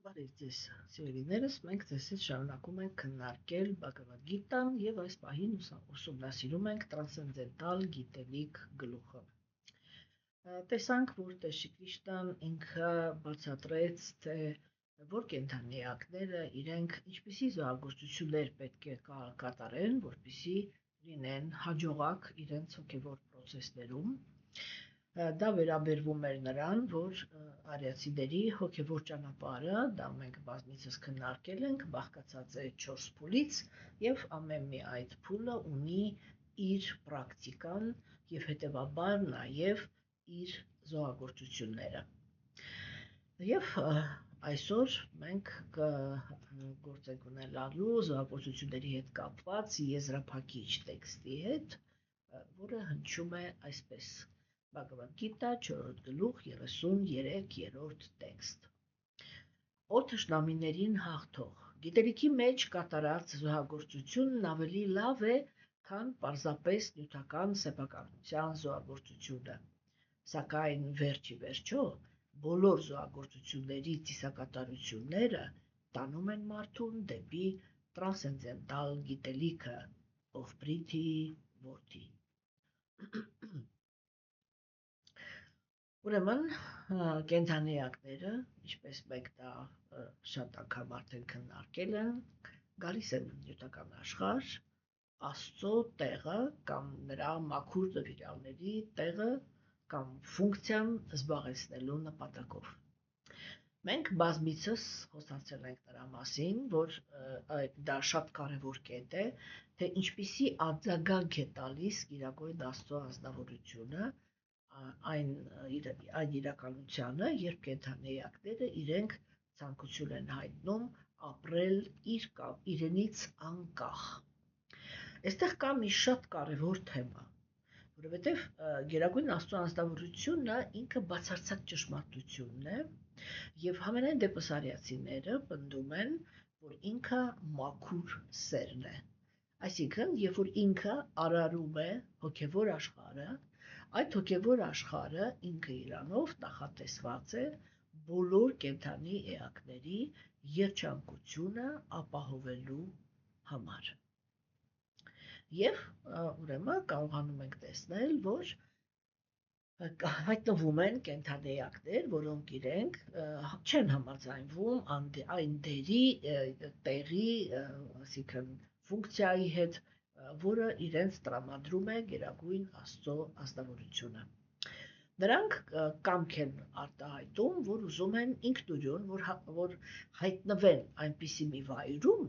Բարև ձեզ, սիրելիներս, մենք ձեզ հետ շարունակում ենք քննարկել Բhagavad Gita-ն եւ այս պահին ուսումնասիրում ենք տրանսցենդենտալ գիտելիք գլուխը։ Տեսանք, որ Տեր Շրի Կրիշնան ինքը բացատրեց, թե որ կենդանիակները իրենք ինչպիսի զոհագործություններ պետք է կատարեն, որպեսզի լինեն հաջողակ իրենց հոգևոր process-ներում։ Դա վերաբերվում էր նրան, որ արիացիների հոգևոր ճանապարհը, դա մենք բազմիցս քննարկել ենք, բաղկացած է 4 փուլից եւ ամեն մի այդ փուլը ունի իր պրակտիկան եւ հետեւաբար նաեւ իր զոհագործությունները։ Եվ այսօր մենք գործենք ունենալու զոհագործությունների հետ կապված եզրափակիչ տեքստի հետ, որը հնչում է այսպես. Bhagavad Gita 4-րդ գլուխ 33-րդ տեքստ։ Օ թշնամիներին հաղթող, գիտելիքի մեջ կատարած զոհագործությունն ավելի լավ է, քան պարզապես նյութական սեփականության զոհագործությունը, սակայն վերջի վերջո բոլոր զոհագործությունների ծիսակատարությունները տանում են մարդուն դեպի տրանսցենդենտալ գիտելիքը, ով Պրիթի որդի։ Ուրեմն կենդանիակները, ինչպես մենք դա շատ անգամ արդեն քննարկել ենք, գալիս են նյութական աշխարհ, Աստծո տեղը կամ նրա մաքուր նվիրյալների տեղը կամ ֆունկցիան զբաղեցնելու նպատակով։ Մենք բազմիցս խոսացել ենք նրա մասին, որ դա շատ կարևոր կետ է, թե ինչպիսի արձագանք է տալիս Գիրագույն Աստծո անձնավորությունը այն իրականությանը, երբ կենդանիակները իրենք ցանկություն են հայտնում ապրել իրենից անկախ։ Այստեղ կա մի շատ կարևոր թեմա, որովհետև Գերագույն Աստծո անձնավորությունը ինքը բացարձակ ճշմարտությունն է, եւ համենայն դեպս արիացիները պնդում են, որ ինքը մաքուր սերն է։ Այսինքն, երբ որ ինքը արարում է հոգևոր աշխարհը, այդ հոգևոր աշխարհը ինքը իրանով նախատեսված է բոլոր կենդանի էակների երջանկությունը ապահովելու համար։ Եվ ուրեմն կարողանում ենք տեսնել, որ հայտնվում են կենդանիակներ, որոնք իրենք չեն համաձայնվում այն դերի, տեղի, այսինքն ֆունկցիայի հետ, որը իրենց տրամադրում է Գերագույն Աստծո անձնավորությունը։ Նրանք կամք են արտահայտում, որ ուզում են ինքնուրույն, որ հայտնվեն այնպիսի մի վայրում,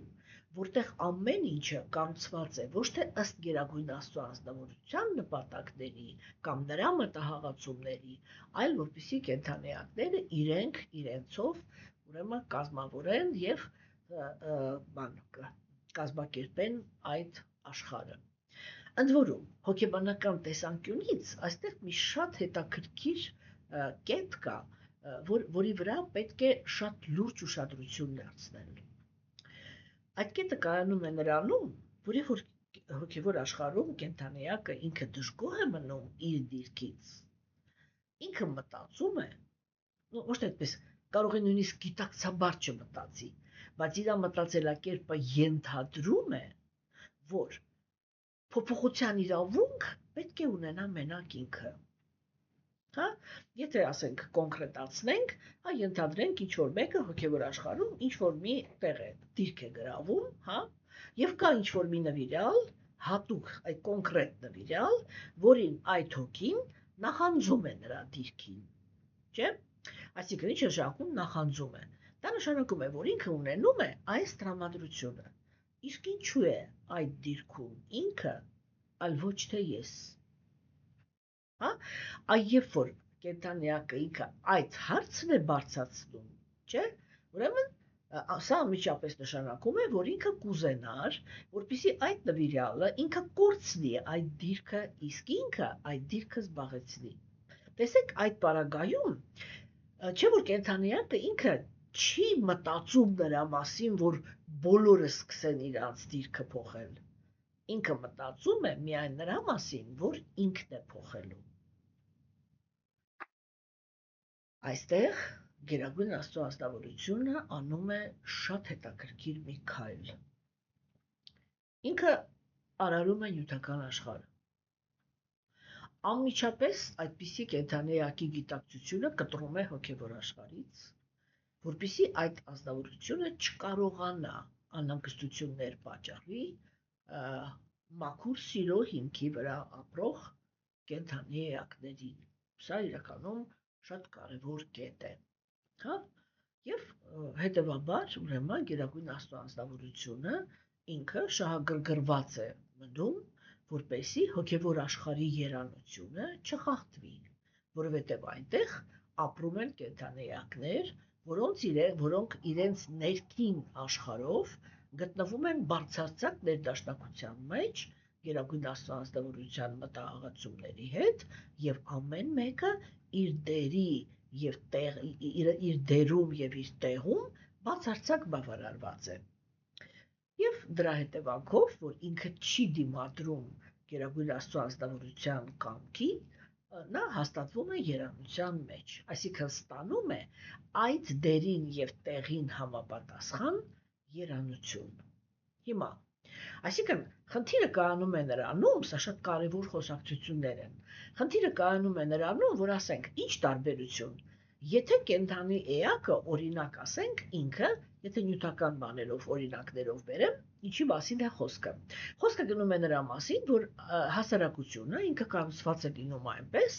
որտեղ ամեն ինչը կառուցված է ոչ թե ըստ Գերագույն Աստծո անձնավորության նպատակների կամ նրա մտահղացումների, այլ որպեսզի կենդանիակները իրենք իրենցով ուրեմն կազմավորեն եւ կազմակերպեն այդ աշխարհը։ Ընդ որում, հոգեբանական տեսանկյունից այստեղ մի շատ հետաքրքիր կետ կա, որի վրա պետք է շատ լուրջ ուշադրություն դարձնել։ Այդ կետը կայանում է նրանում, որ երբ որ հոգևոր աշխարհում կենդանիակը ինքը դժգոհ է մնում իր դիրքից, ինքը մտածում է, ոչ թե այդպես, կարող է նույնիսկ գիտակցաբար չմտածի, բայց իր մտածելակերպը ենթադրում է, որ փոփոխության իրավունք պետք է ունենա մենակ ինքը։ Հա, եթե ասենք կոնկրետացնենք, ենթադրենք ինչ որ մեկը հոգևոր աշխարհում ինչ որ մի տեղ է, դիրք է գրավում, հա, եւ կա ինչ որ մի նվիրյալ, հատուկ այդ կոնկրետ նվիրյալ, որին այդ հոգին նախանձում է նրա դիրքին, չէ՞։ Այսինքն ինչ նշանակում նախանձում է։ Դա նշանակում է, որ ինքը ունենում է այս տրամադրությունը։ Իսկ ինչու է այդ դիրքում ինքը, այլ ոչ թե ես։ Հա, երբ որ կենդանիակը ինքը այդ հարցն է բարձրացնում, չէ՞, ուրեմն սա անմիջապես նշանակում է, որ ինքը կուզենար, որպեսզի այդ նվիրյալը ինքը կորցնի այդ դիրքը, իսկ ինքը այդ դիրքը զբաղեցնի։ Տեսեք, այդ պարագայում, չէ՞ որ կենդանիակը ինքը չի մտածում նրա մասին, որ բոլորը սկսեն իրանց դիրքը փոխել։ Ինքը մտածում է միայն նրա մասին, որ ինքն է փոխելու։ Այստեղ Գերագույն Աստծո ազնվորությունը անում է շատ հետաքրքիր մի քայլ։ Ինքը արարում է նյութական աշխարհը։ Անմիջապես այդպիսի կենդանի էակի գիտակցությունը կտրում է հոգևոր աշխարհից, որպեսզի այդ ազնվորությունը չկարողանա անհանգստություններ պատճառի մաքուր սիրո հիմքի վրա ապրող կենդանի էակներին։ Սա իրականում շատ կարևոր կետ է, հա? Եվ հետևաբար, ուրեմն Գերագույն Աստծո անձնավորությունը ինքը շահագրգռված է մնում, որպեսզի հոգևոր աշխարհի երանությունը չխախտվի, որովհետև այնտեղ ապրում են կենդանի էակներ, որոնք իրենց ներքին աշխարհով գտնվում են բարձրացած ներդաշնակության մեջ Գերագույն Աստծո անձնավորության մտահղացումների հետ եւ ամեն մեկը իր դերի եւ իր դերում եւ իր տեղում բացարձակ բավարարված է։ Եվ դրա հետևանքով, որ ինքը չի դիմադրում Գերագույն Աստծո անձնավորության կամքի, նա հաստատվում է երանության մեջ, այսինքն ստանում է այդ դերին եւ տեղին համապատասխան երանություն։ Հիմա, այսինքն խնդիրը կայանում է նրանում, սա շատ կարևոր խոսակցություններ են։ Խնդիրը կայանում է նրանում, որ ասենք, ինչ տարբերություն, եթե կենդանի էակը, օրինակ ասենք, ինքը, եթե նյութական բաներով օրինակներով բերեմ, ինչի մասին է խոսքը։ Խոսքը գնում է նրա մասին, որ հասարակությունը ինքը կառուցված է լինում այնպես,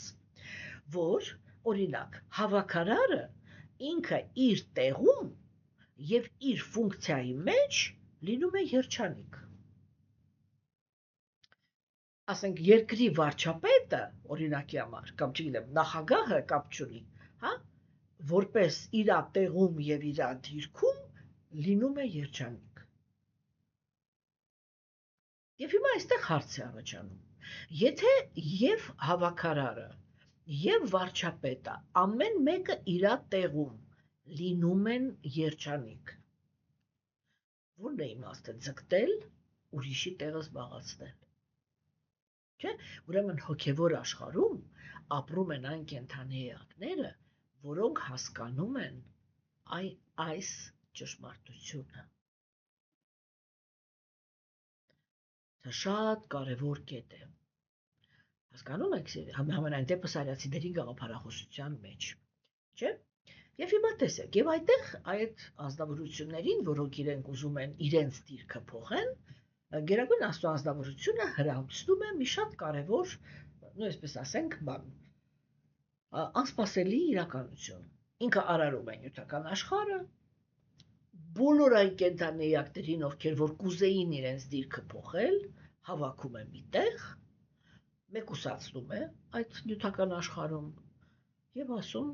որ օրինակ հավաքարարը ինքը իր տեղում եւ իր ֆունկցիայի մեջ լինում է երջանիկ։ Ասենք երկրի վարչապետը, օրինակի համար, կամ չգիտեմ, նախագահը կապ չունի, հա, որպես իր տեղում եւ իր դիրքում լինում է երջանիկ։ Եվ հիմա այստեղ հարց է առաջանում։ Եթե եւ հավաքարարը եւ վարչապետը ամեն մեկը իր տեղում լինում են երջանիկ, որն է իմաստը ձգտել ուրիշի տեղը զբաղեցնել։ Չէ՞, ուրեմն հոգևոր աշխարհում ապրում են այն կենդանի էակները, որոնք հասկանում են այս ճշմարտությունը։ Դա շատ կարևոր կետ է։ Հասկանում եք, համենայն դեպս արիացիների գաղափարախոսության մեջ, չէ՞։ Եվ հիմա տեսեք, եւ այդտեղ այդ ազնվորություններին, որոնք իրենք ուզում են իրենց դիրքը փոխեն, Գերագույն Աստծո անձնավորությունը հրամցնում է մի շատ կարևոր, այսպես ասենք, բան, անսպասելի իրականություն։ Ինքը արարում է նյութական աշխարհը, բոլոր այն կենդանի էակներին, ովքեր որ կուզեին իրենց դիրքը փոխել, հավաքում է միտեղ, մեկուսացնում է այդ նյութական աշխարհում եւ ասում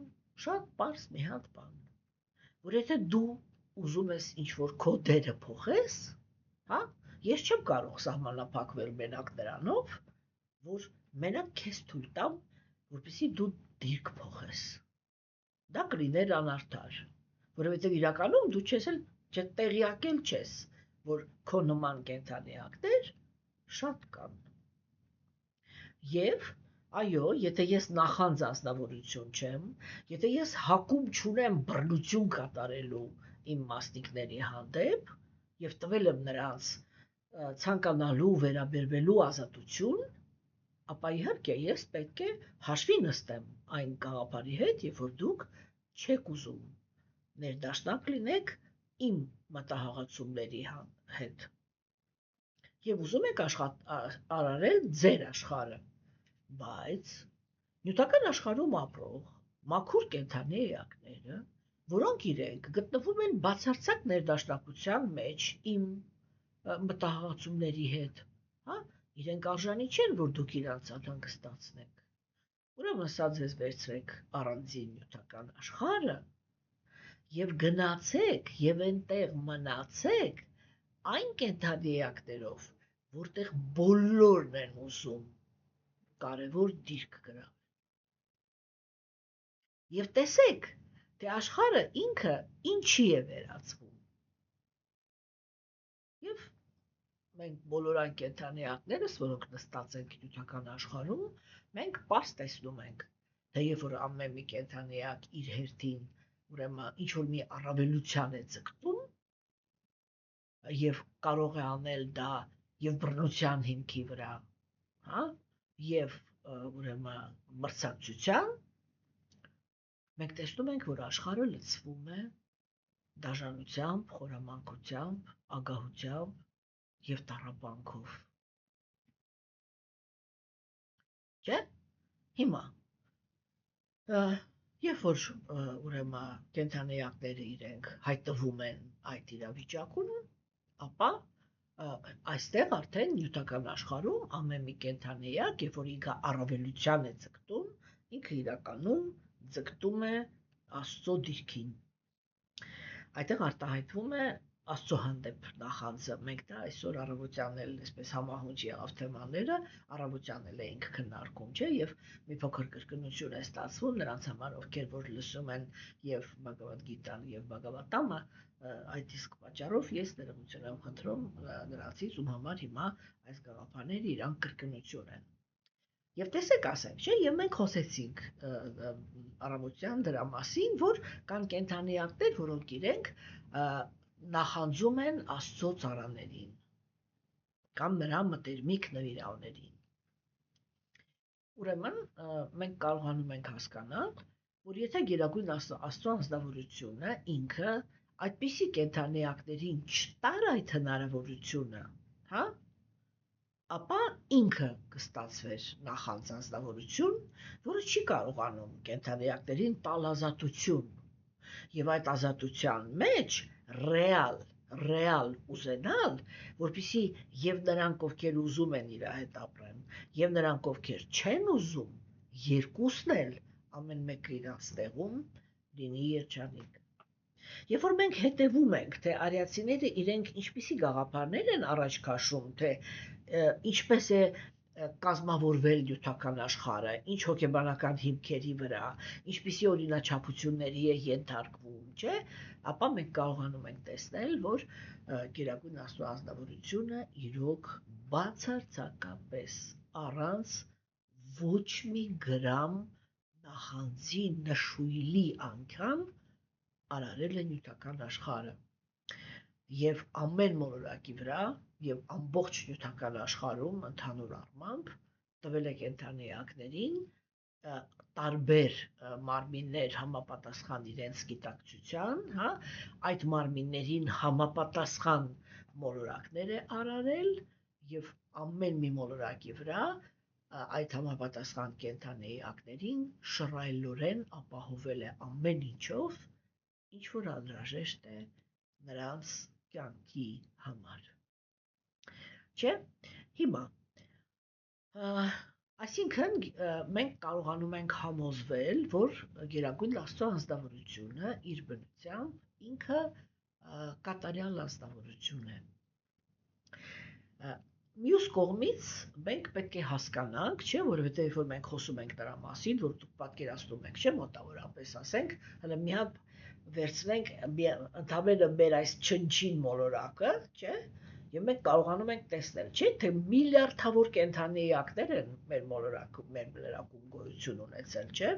շատ պարզ մի հատ բան, որ եթե դու ուզում ես ինչ-որ քո դերը փոխես, հա, ես չեմ կարող սահմանափակվել մենակ նրանով, որ մենակ քեզ թույլ տամ, որպեսզի դու դիրք փոխես։ Դա կլիներ անարդար, որովհետև իրականում դու տեղյակ չես, որ քո նման կենդանի էակներ շատ կան։ Եվ այո, եթե ես նախանձ անձնավորություն չեմ, եթե ես հակում չունեմ բռնություն կատարելու իմ մասնիկների հանդեպ եւ տվել եմ նրանց ցանկանալու, վերաբերվելու ազատություն, ապա իհարկե ես պետք է հաշվի նստեմ այն գաղափարի հետ, երբ որ դուք չեք ուզում ներդաշնակ լինեք իմ մտահղացումների հետ եւ ուզում եք արարել ձեր աշխարհը, բայց նյութական աշխարհում ապրող մաքուր կենդանի էակները, որոնք իրենք գտնվում են բացարձակ ներդաշնակության մեջ իմ մտահղացումների հետ, հա, իրենք արժանի չեն, որ դուք իրանց անհանգստացնեք։ Ուրեմն սա ձեզ վերցրեք առանձին նյութական աշխարհը եւ գնացեք եւ այնտեղ մնացեք այն կենդանի էակներով, որտեղ բոլորն են ուզում կարևոր դիրք գրավել։ Եվ տեսեք, թե աշխարհը ինքը ինչի է վերածվում։ Եվ մենք բոլոր այն կենդանի էակներս, որոնք նստած են նյութական աշխարհում, մենք պարզ տեսնում ենք, թե երբ որ ամեն մի կենդանի էակ իր հերթին ուրեմն ինչ որ մի առավելության է ձգտում եւ կարող է անել դա եւ բռնության հիմքի վրա, հա, եւ ուրեմն մրցակցության, մենք տեսնում ենք, որ աշխարհը լցվում է դաժանությամբ, խորամանկությամբ, ագահությամբ եւ տառապանքով։ Չէ՞։ Հիմա երբ որ ուրեմն կենդանիակները իրենք հայտնվում են այդ իրավիճակում, ապա այստեղ արդեն նյութական աշխարհում ամեն մի կենդանիակ, երբ որ ինքը առավելության է ձգտում, ինքը իրականում ձգտում է Աստծո դիրքին։ Այդտեղ արտահայտվում է Աստծո հանդեպ նախանձը։ Մենք դա այսօր առավոտյան էլ այսպես համահունչ եղավ թեմաները, առավոտյան էլ էինք քննարկում, չէ՞, եւ մի փոքր կրկնություն է ստացվում նրանց համար, ովքեր որ լսում են եւ Բhagavad Gita-ն եւ Bhagavatam-ը, այդ իսկ պատճառով ես ներողություն եմ խնդրում նրանցից, ում համար հիմա այս գաղափարները իրանք կրկնություն են։ Եվ տեսեք ասենք, չէ, եւ մենք խոսեցինք առավոտյան դրա մասին, որ կան կենդանիակներ, որոնք իրենք նախանձում են Աստծո ծառաներին կամ նրա մտերմիկ նվիրալներին։ Ուրեմն մենք կարողանում ենք հասկանալ, որ եթե Գերագույն Աստծո անձնավորությունը ինքը այդպիսի կենդանիակներին չտար այդ հնարավորությունը, հա, ապա ինքը կստացվեր նախանձ անձնավորություն, որը չի կարողանում կենդանիակներին տալ ազատություն, եւ այդ ազատության մեջ ռեալ ուզենալ, որպեսզի եւ նրանք, ովքեր ուզում են իր հետ ապրեն, եւ նրանք, ովքեր չեն ուզում, երկուսն էլ ամեն մեկը իրաց տեղում լինի երջանիկ։ Երբ որ մենք հետևում ենք, թե արիացիները իրենք ինչպիսի գաղափարներ են առաջ քաշում, թե ինչպես է կազմավորվել նյութական աշխարհը, ինչ հոգեբանական հիմքերի վրա, ինչպիսի օրինաչափությունների է ենթարկվում, չէ, ապա մենք կարողանում ենք տեսնել, որ Գերագույն Աստծո անձնավորությունը իրոք բացարձակապես առանց ոչ մի գրամ նախանձի նշույլի անգամ արարել է նյութական աշխարհը եւ ամեն մոլորակի վրա եւ ամբողջ նյութական աշխարհում ընդհանուր առմամբ տվել է կենդանիակներին տարբեր մարմիններ համապատասխան իրենց գիտակցության, հա, այդ մարմիններին համապատասխան մոլորակներ է արարել եւ ամեն մի մոլորակի վրա այդ համապատասխան կենդանիակներին շռայլորեն ապահովել է ամեն ինչով, ինչ որ անհրաժեշտ է նրանց կյանքի համար։ Չէ՞։ Հիմա այսինքն մենք կարողանում ենք համոզվել, որ Գերագույն Աստծո անձնավորությունը իր բնությամբ ինքը կատարյալ անձնավորություն է։ Մյուս կողմից մենք պետք է հասկանանք, չէ, որովհետև երբ որ մենք խոսում ենք դրա մասին, որ դուք պատկերացնում եք, չէ, մոտավորապես ասենք, հələ մի հատ վերցնենք ընդհանրապես մեր այս չնչին մոլորակը, չէ, եւ մենք կարողանում ենք տեսնել, չէ, թե միլիարդավոր կենդանիակներ են մեր մոլորակում, մեր լրակում գոյություն ունեցել, չէ,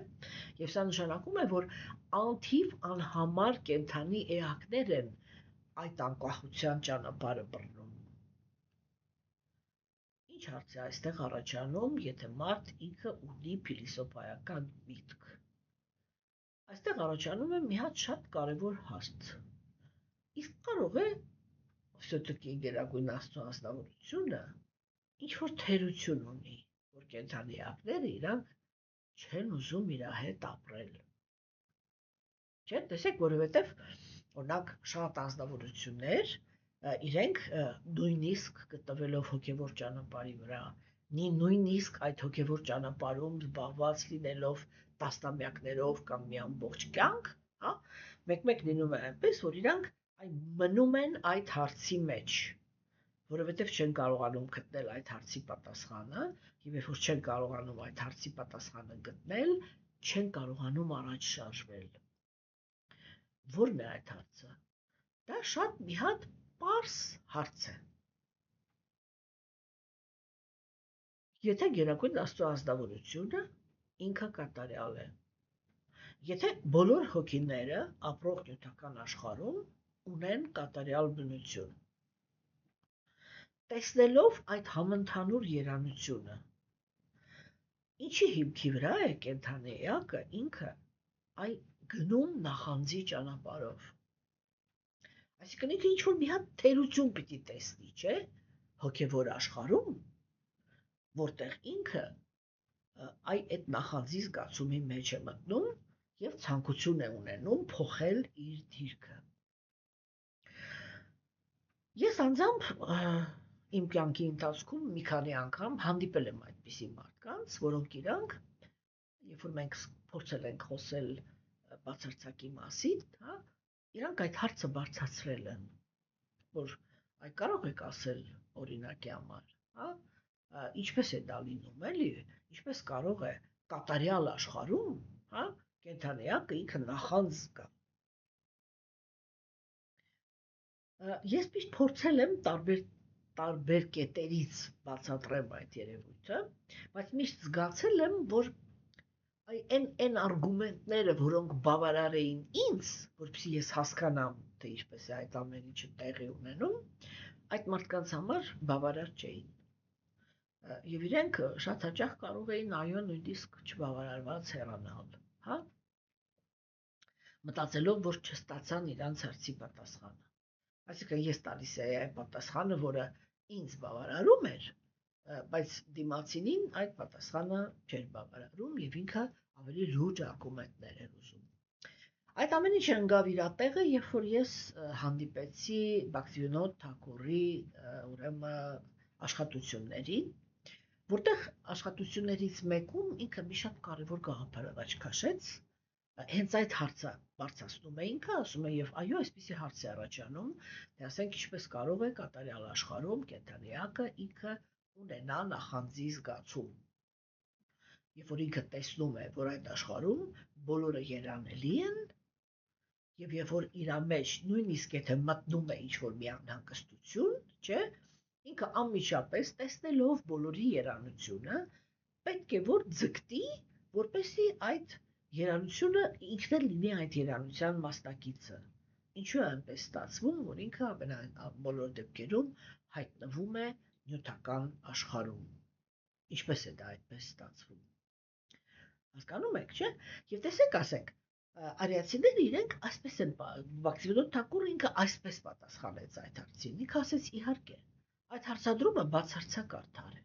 եւ սա նշանակում է, որ անթիվ անհամար կենդանի էակներ են այդ անկախության ճանապարհը բռնում։ Ինչ հարց է այստեղ առաջանում, եթե մարդ ինքը ունի փիլիսոփայական միտք։ Այստեղ առաջանում է մի հատ շատ կարևոր հարց։ Իսկ կարող է все-таки Գերագույն Աստծո անձնավորությունը ինչ որ թերություն ունի, որ կենդանիակները իրանք չեն ուզում իր հետ ապրել։ Չէ՞, տեսեք, որովհետև օրինակ շատ անձնավորություններ իրենք նույնիսկ գտնվելով հոգևոր ճանապարհի վրա, նույնիսկ այդ հոգևոր ճանապարհում զբաղված լինելով տասնամյակներով կամ մի ամբողջ կյանք, հա, մեկ-մեկ լինում է այնպես, որ իրանք մնում են այդ հարցի մեջ, որովհետև չեն կարողանում գտնել այդ հարցի պատասխանը, եւ երբ որ չեն կարողանում այդ հարցի պատասխանը գտնել, չեն կարողանում առաջ շարժվել։ Ո՞րն է այդ հարցը։ Դա շատ մի հատ պարզ հարց է։ Եթե Գերագույն Աստծո անձնավորությունը ինքը կատարյալ է, Եթե բոլոր հոգիները ապրող նյութական աշխարհում ունեն կատարյալ բնություն, տեսնելով այդ համընդհանուր երանությունը, ինչի հիմքի վրա է կենդանի էակը ինքը այ գնում նախանձի ճանապարհով։ Այսինքն ինքը ինչ-որ մի հատ թերություն պիտի տեսնի, չէ՞, հոգևոր աշխարհում, որտեղ ինքը այդ նախանձի զգացումի մեջ է մտնում եւ ցանկություն է ունենում փոխել իր դիրքը։ Ես անձամբ իմ կյանքի ընթացքում մի քանի անգամ հանդիպել եմ այդպիսի մարդկանց, որոնք իրանք, երբ որ մենք փորձել ենք խոսել բացարձակի մասին, հա, իրանք այդ հարցը բարձրացրել են, որ այ կարող եք ասել օրինակի համար, հա, ինչպես է դա լինում, էլի, ինչպես կարող է կատարյալ աշխարհում, հա, կենդանիակը ինքը նախանձ զգա։ Ես միշտ փորձել եմ տարբեր կետերից բացատրեմ այդ երևույթը, բայց միշտ զգացել եմ, որ այն արգումենտները, որոնք բավարար էին ինձ, որպեսզի ես հասկանամ, թե ինչպես է այդ ամեն ինչը տեղի ունենում, այդ մարդկանց համար բավարար չէին։ Եվ իրենք շատ հաճախ կարող էին այո նույնիսկ չբավարարված հեռանալ, հա, մտածելով, որ չստացան իրանց հարցի պատասխանը։ Այսինքն ես տալիս էի այն պատասխանը, որը ինձ բավարարում էր, բայց դիմացինին այդ պատասխանը չէր բավարարում եւ ինքը ավելի լուրջ արգումենտներ էր ուզում։ Այդ ամեն ինչը ընկավ իր տեղը, երբ որ ես հանդիպեցի Բաքսիվինոդ Թակուրի ուրեմն աշխատություններին, որտեղ աշխատություններից մեկում ինքը մի շատ կարևոր գաղափար առաջ քաշեց, հենց այդ հարցը բարձրացնում է ինքը, ասում է եւ այո, այսպեսի հարց է առաջանում, թե ասենք ինչպես կարող է կատարյալ աշխարհում կենդանիակը ինքը ունենա նախանձի զգացում։ Երբ որ ինքը տեսնում է, որ այդ աշխարհում բոլորը երանելի են, եւ երբ որ իր մեջ նույնիսկ եթե մտնում է ինչ-որ մի անհանգստություն, չէ, ինքը անմիջապես տեսնելով բոլորի երանությունը, պետք է որ ձգտի, որպեսզի այդ երանությունը ինքն էլ լինի այդ երանության մասնակիցը։ Ինչու է այնպես ստացվում, որ ինքը բոլոր դեպքերում հայտնվում է նյութական աշխարհում։ Ինչպես է դա այդպես ստացվում։ Հասկանում եք, չէ՞։ Եվ տեսեք, ասենք, արիացիները իրենք այսպես են, Բաքսիվինոդ Թակուրը ինքը այսպես պատասխանեց այդ հարցին։ Ինքը ասեց իհարկե, այդ հարցադրումը բացարձակ արդար է։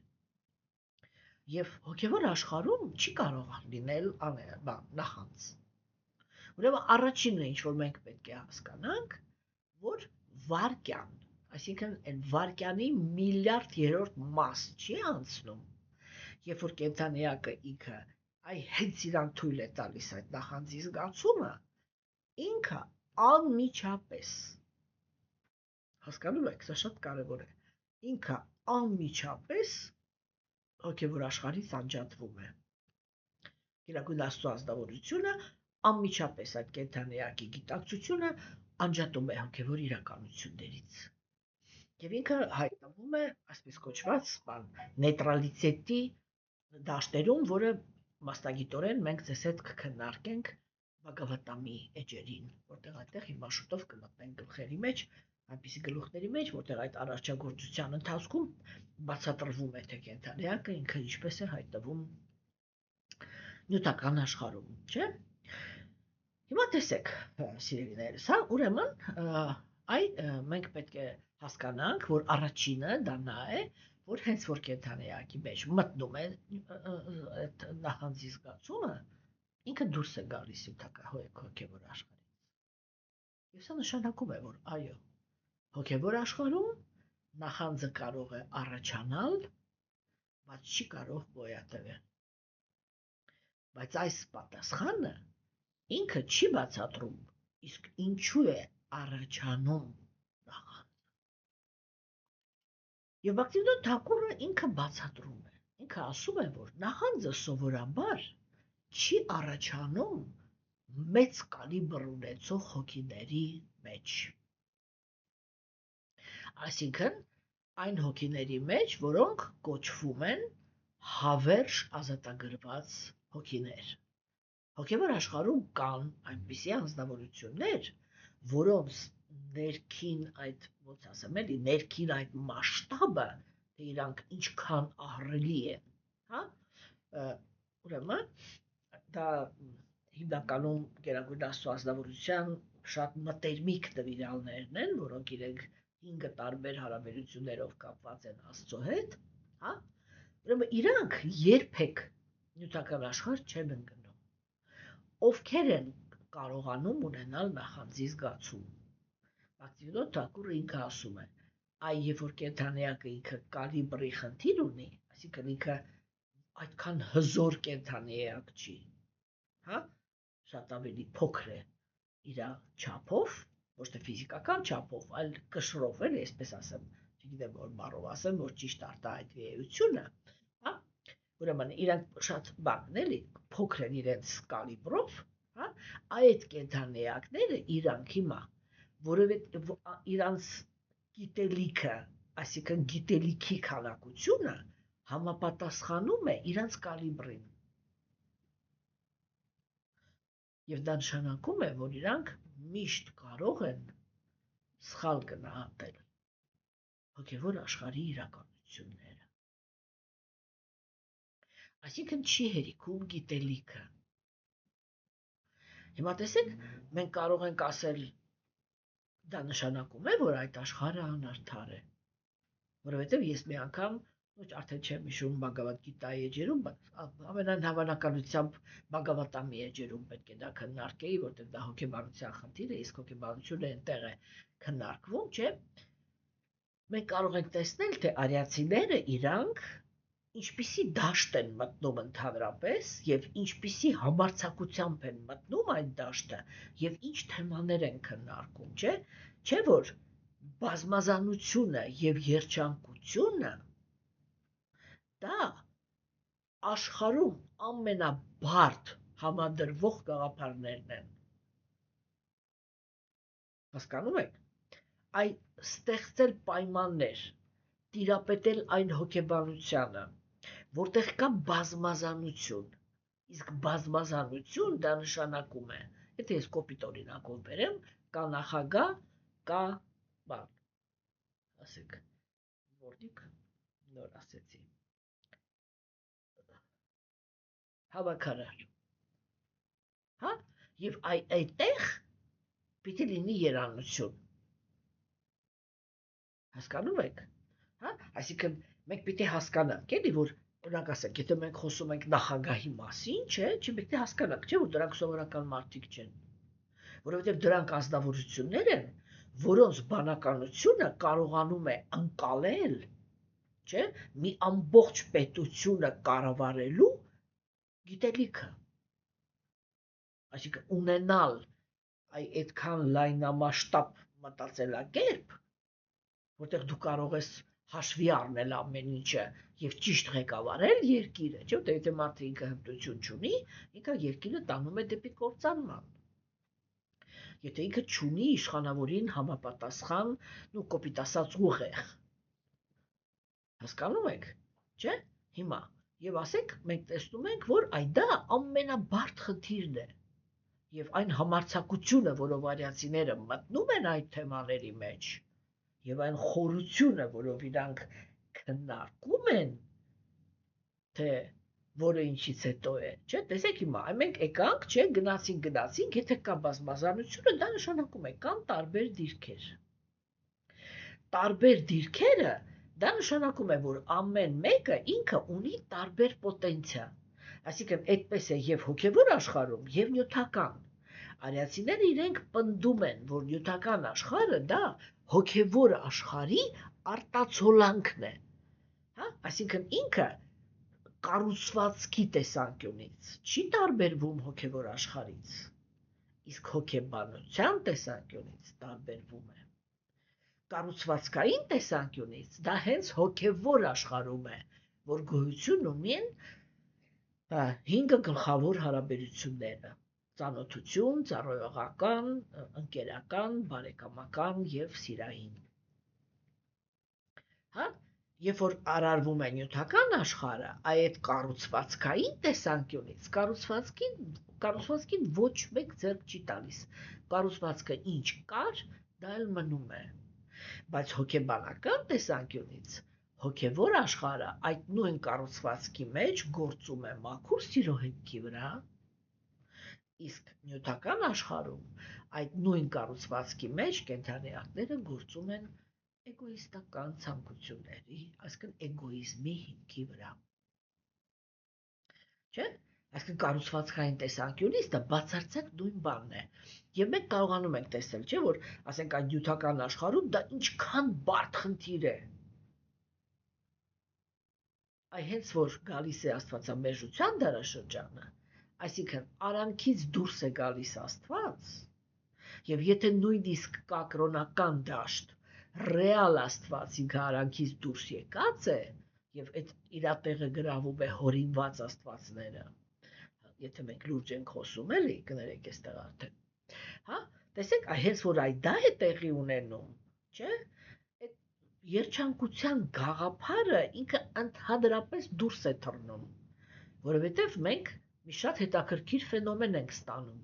Եվ հոգևոր աշխարհում չի կարող լինել նախանձ։ Ուրեմն առաջինը, ինչ որ մենք պետք է հասկանանք, որ վարկյան, այսինքն այն վարկյանի միլիարդ երրորդ մաս չի անցնում, երբ որ կենդանիակը ինքը հենց իրան թույլ է տալիս այդ նախանձի զգացումը, ինքը անմիջապես, հասկանում եք, սա շատ կարևոր է, ինքը անմիջապես հոգևոր աշխարհից անջատվում է։ Գերագույն Աստծո ազնվորությունը անմիջապես այդ կենդանիակի գիտակցությունը անջատում է հոգևոր իրականություններից։ Եվ ինքը հայտնվում է, այսպես կոչված, նեյտրալիտետի դաշտերում, որը մասնագիտորեն մենք ձեզ հետ կքննարկենք Բhagavad-ամի էջերին, որտեղ այդտեղ հիմա շուտով կմտնենք գլխերի մեջ, այնպիսի գլուխների մեջ, որտեղ այդ արարչագործության ընթացքում բացատրվում է, թե կենդանիակը ինքը ինչպես է հայտնվում նյութական աշխարհում, չէ՞։ Հիմա տեսեք, սիրելիներս, հա, ուրեմն, մենք պետք է հասկանանք, որ առաջինը դա նա է, որ հենց որ կենդանիակի մեջ մտնում է այդ նախանձի զգացումը, ինքը դուրս է գալիս հոգևոր աշխարհից։ Եվ սա նշանակում է, որ այո, հոգևոր աշխարհում նախանձը կարող է առաջանալ, բայց չի կարող գոյատևել։ Բայց այս պատասխանը ինքը չի բացատրում, իսկ ինչու է առաջանում նախանձը։ Եվ Բաքսիվինոդ Թակուրը ինքը բացատրում է, ինքը ասում է, որ նախանձը սովորաբար չի առաջանում մեծ կալիբր ունեցող հոգիների մեջ։ Այսինքն, այն հոգիների մեջ, որոնք կոչվում են հավերժ ազատագրված հոգիներ։ Հոգևոր աշխարհում կան այնպիսի անձնավորություններ, որոնց ներքին այդ, ոնց ասեմ, էլի, ներքին այդ մասշտաբը, թե իրանք ինչքան ահռելի են, հա? Ուրեմն դա հիմնականում Գերագույն Աստծո ազնվորության շատ մտերմիկ նվիրալներն են, որոնք իրենք 5 տարբեր հարաբերություններով կապված են Աստծո հետ, հա? Ուրեմն իրանք երբեք նյութական աշխարհ չեն ընկնում։ Ովքեր են կարողանում ունենալ նախանձի զգացում։ Ակտիվնոտ Թակուրը ինքը ասում է, այ երբ որ կենդանիակը ինքը կալիբրի խնդիր ունի, այսինքն ինքը այդքան հզոր կենդանի էակ չի, հա? Շատ ավելի փոքր է իր չափով, ոչ թե ֆիզիկական չափով, այլ կշռով, էլի, այսպես ասեմ, չգիտեմ որ բառով ասեմ, որ ճիշտ արտահայտվի էությունը, հա? Ուրեմն իրանք շատ բան, էլի, փոքր են իրենց կալիբրով, հա? Այդ կենդանիակները իրանք հիմա, որովհետև իրանց գիտելիքը, այսինքն գիտելիքի քանակությունը համապատասխանում է իրանց կալիբրին։ Եվ դա նշանակում է, որ իրանք միշտ կարող են սխալ գնահատել հոգևոր աշխարհի իրականությունները։ Այսինքն չի հերիքում գիտելիքը։ Հիմա տեսեք, մենք կարող ենք ասել, դա նշանակում է, որ այդ աշխարհը անարդար է, որովհետև ես մի անգամ արդեն չեմ հիշում Բhagavad Gita-ի էջերում, ամենայն հավանականությամբ Բhagavatam-ի էջերում պետք է դա քննարկեի, որտեղ դա հոգեբանության խնդիր է, իսկ հոգեբանությունը այնտեղ է քննարկվում, չէ՞։ Մենք կարող ենք տեսնել, թե արիացիները իրանք ինչպիսի դաշտ են մտնում ընդհանրապես եւ ինչպիսի համարձակությամբ են մտնում այդ դաշտը եւ ինչ թեմաներ են քննարկում, չէ՞։ Չէ՞ որ բազմազանությունը եւ երջանկությունը դա աշխարհում ամենաբարդ համադրվող գաղափարներն են։ Հասկանում եք։ Այ ստեղծել պայմաններ, տիրապետել այն հոգեբանությանը, որտեղ կա բազմազանություն, իսկ բազմազանություն դա նշանակում է, եթե ես կոպիտ օրինակով բերեմ, կա նախագահ, կա բան, ասեք, որտիկ նոր ասեցի, հավաքարար, հա, եւ այդտեղ պիտի լինի երանություն, հասկանում եք, հա, այսինքն մենք պիտի հասկանանք, էլի, որ օրինակ ասենք, եթե մենք խոսում ենք նախագահի մասին, չէ, չպետք է հասկանանք, չէ, որ դրանք սովորական մարդիկ չեն, որովհետև դրանք ազնվորություններ են, որոնց բանականությունը կարողանում է ընկալել, չէ, մի ամբողջ պետությունը կառավարելու գիտելիքը, այսինքն ունենալ այդքան լայնամասշտաբ մտածելակերպ, որտեղ դու կարող ես հաշվի առնել ամեն ինչը եւ ճիշտ ղեկավարել երկիրը, չէ՞, որտեղ եթե մարդը ինքը հմտություն չունի, ինքը երկիրը տանում է դեպի կործանման։ Եթե ինքը չունի իշխանավորին համապատասխան, ու կոպիտ ասած ուղեղ։ Հասկանում եք, չէ՞։ Հիմա եւ ասենք մենք տեսնում ենք, որ դա ամենաբարդ խնդիրն է։ Եվ այն համարձակությունը, որով արիացիները մտնում են այդ թեմաների մեջ, եւ այն խորությունը, որով իրանք քննարկում են, թե որը ինչից հետո է, չէ՞, տեսեք հիմա, մենք եկանք, չէ, գնացինք, եթե կա բազմազանությունը, դա նշանակում է կան տարբեր դիրքեր։ Տարբեր դիրքերը դա նշանակում է, որ ամեն մեկը ինքը ունի տարբեր պոտենցիալ։ Այսինքն այդպես է եւ հոգեվոր աշխարհում, եւ նյութական։ Արիացիները իրենք պնդում են, որ նյութական աշխարհը դա հոգեվոր աշխարհի արտացոլանքն է։ Հա, այսինքն ինքը կառուցվածքի տեսանկյունից չի տարբերվում հոգեվոր աշխարհից, իսկ հոգեբանության տեսանկյունից տարբերվում է։ Կառուցվածքային տեսանկյունից դա հենց հոգևոր աշխարհում է, որ գոյություն ունեն 5 գլխավոր հարաբերությունները՝ ծանոթություն, ծառայողական, ընկերական, բարեկամական եւ սիրային։ Հա, երբ որ արարվում է նյութական աշխարհը, այդ կառուցվածքային տեսանկյունից, կառուցվածքի կառուցվածքին ոչ մեկ ձեռք չի տալիս։ Կառուցվածքը ինչ կար, դա էլ մնում է։ Բայց հոգեբանական տեսանկյունից հոգևոր աշխարհը այդ նույն կառուցվածքի մեջ գործում է մաքուր սիրո հիմքի վրա, իսկ նյութական աշխարհում այդ նույն կառուցվածքի մեջ կենդանիակները գործում են էգոիստական ցանկությունների, այսինքն էգոիզմի հիմքի վրա։ Չէ՞։ Այսինքն կառուցվածքային տեսանկյունից դա բացարձակ նույն բանն է։ Եվ մենք կարողանում ենք տեսնել, չէ՞, որ ասենք այդ նյութական աշխարհում դա ինչքան բարդ խնդիր է։ Այ հենց որ գալիս է աստվածամերժության դարաշրջանը, այսինքն արանքից դուրս է գալիս Աստված, եւ եթե նույնիսկ կա կրոնական դաշտ, ռեալ Աստված ինքը արանքից դուրս եկած է, եւ այդ իր տեղը գրավում է հորինված աստվածները։ Եթե մենք լուրջ ենք խոսում, էլի, կներեք այստեղ արդեն։ Հա, տեսեք, հենց որ այդ դա է տեղի ունենում, չէ՞։ Այդ երջանկության գաղափարը ինքը ընդհանրապես դուրս է թռնում, որովհետեւ մենք մի շատ հետաքրքիր ֆենոմեն ենք ստանում։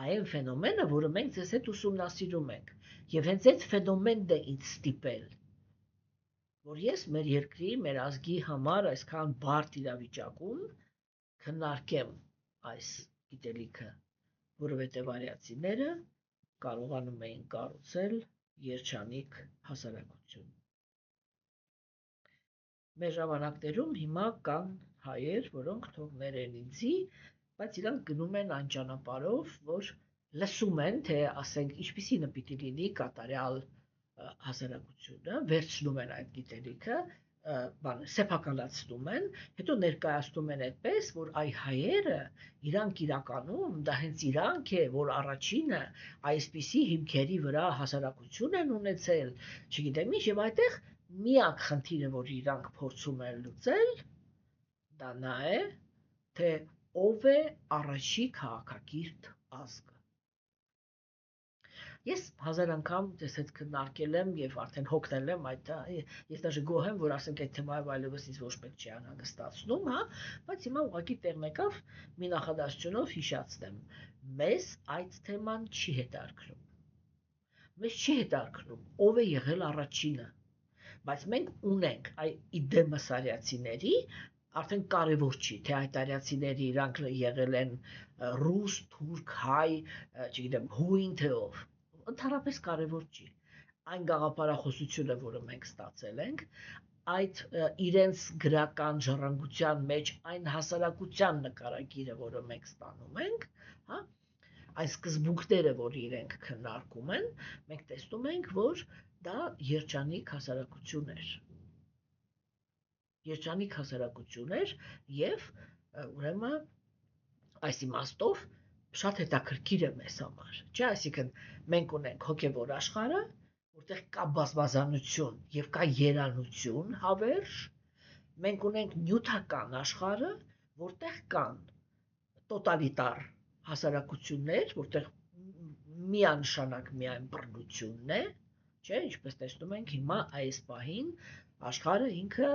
Այն ֆենոմենը, որը մենք ձեզ հետ ուսումնասիրում ենք, եւ հենց այդ ֆենոմենն է ինձ ստիպել, որ ես մեր երկրի, մեր ազգի համար այսքան բարդ իրավիճակում քննարկեմ այս գիտելիքը, որովհետև արիացիները կարողանում էին կառուցել երջանիկ հասարակություն։ Մեր ժամանակներում հիմա կան հայեր, որոնք թողներ են ինձի, բայց իրանք գնում են այն ճանապարհով, որ լսում են, թե ասենք ինչպիսինը պիտի լինի կատարյալ հասարակությունը, վերցնում են այդ գիտելիքը, սեփականացնում են, հետո ներկայացնում են այդպես, որ այ հայերը իրանք իրականում դա հենց իրանք է, որ առաջինը այսպիսի հիմքերի վրա հասարակություն են ունեցել, չգիտեմ ինչ, եւ այդտեղ միակ խնդիրը, որ իրանք փորձում են լուծել, դա նա է, թե ով է առաջի քաղաքակիրթ ազգը։ Ես հազար անգամ ձեզ հետ քննարկել եմ եւ արդեն հոգնել եմ այդ, ես դաժե գոհ եմ, որ ասենք այդ թեմայով այլևս ինձ ոչ մեկ չի անհանգստացնում, հա, բայց հիմա ուղղակի տեղ եկավ մի նախադասությունով հիշացնեմ։ Մեզ այդ թեման չի հետաքրքրում։ Մեզ չի հետաքրքրում ով է եղել առաջինը, բայց մենք ունենք այ դեմս արիացիների արդեն կարևոր չի, թե այդ արիացիների իրանք եղել են ռուս, թուրք, հայ, չգիտեմ, հույն թե ով, ընդհանրապես կարևոր չի։ Այն գաղափարախոսությունը, որը մենք ստացել ենք, այդ իրենց գրական ժառանգության մեջ այն հասարակության նկարագիրը, որը մենք ստանում ենք, հա, այն սկզբունքները, որ իրենք քննարկում են, մենք տեսնում ենք, որ դա երջանիկ հասարակություն էր։ Երջանիկ հասարակություն էր եւ ուրեմն այս իմաստով շատ հետաքրքիր է մեզ համար, չէ՞, այսինքն մենք ունենք հոգևոր աշխարհը, որտեղ կա բազմազանություն եւ կա երանություն հավերժ, մենք ունենք նյութական աշխարհը, որտեղ կան տոտալիտար հասարակություններ, որտեղ միանշանակ միայն բռնությունն է, չէ՞, ինչպես տեսնում ենք հիմա այս պահին աշխարհը ինքը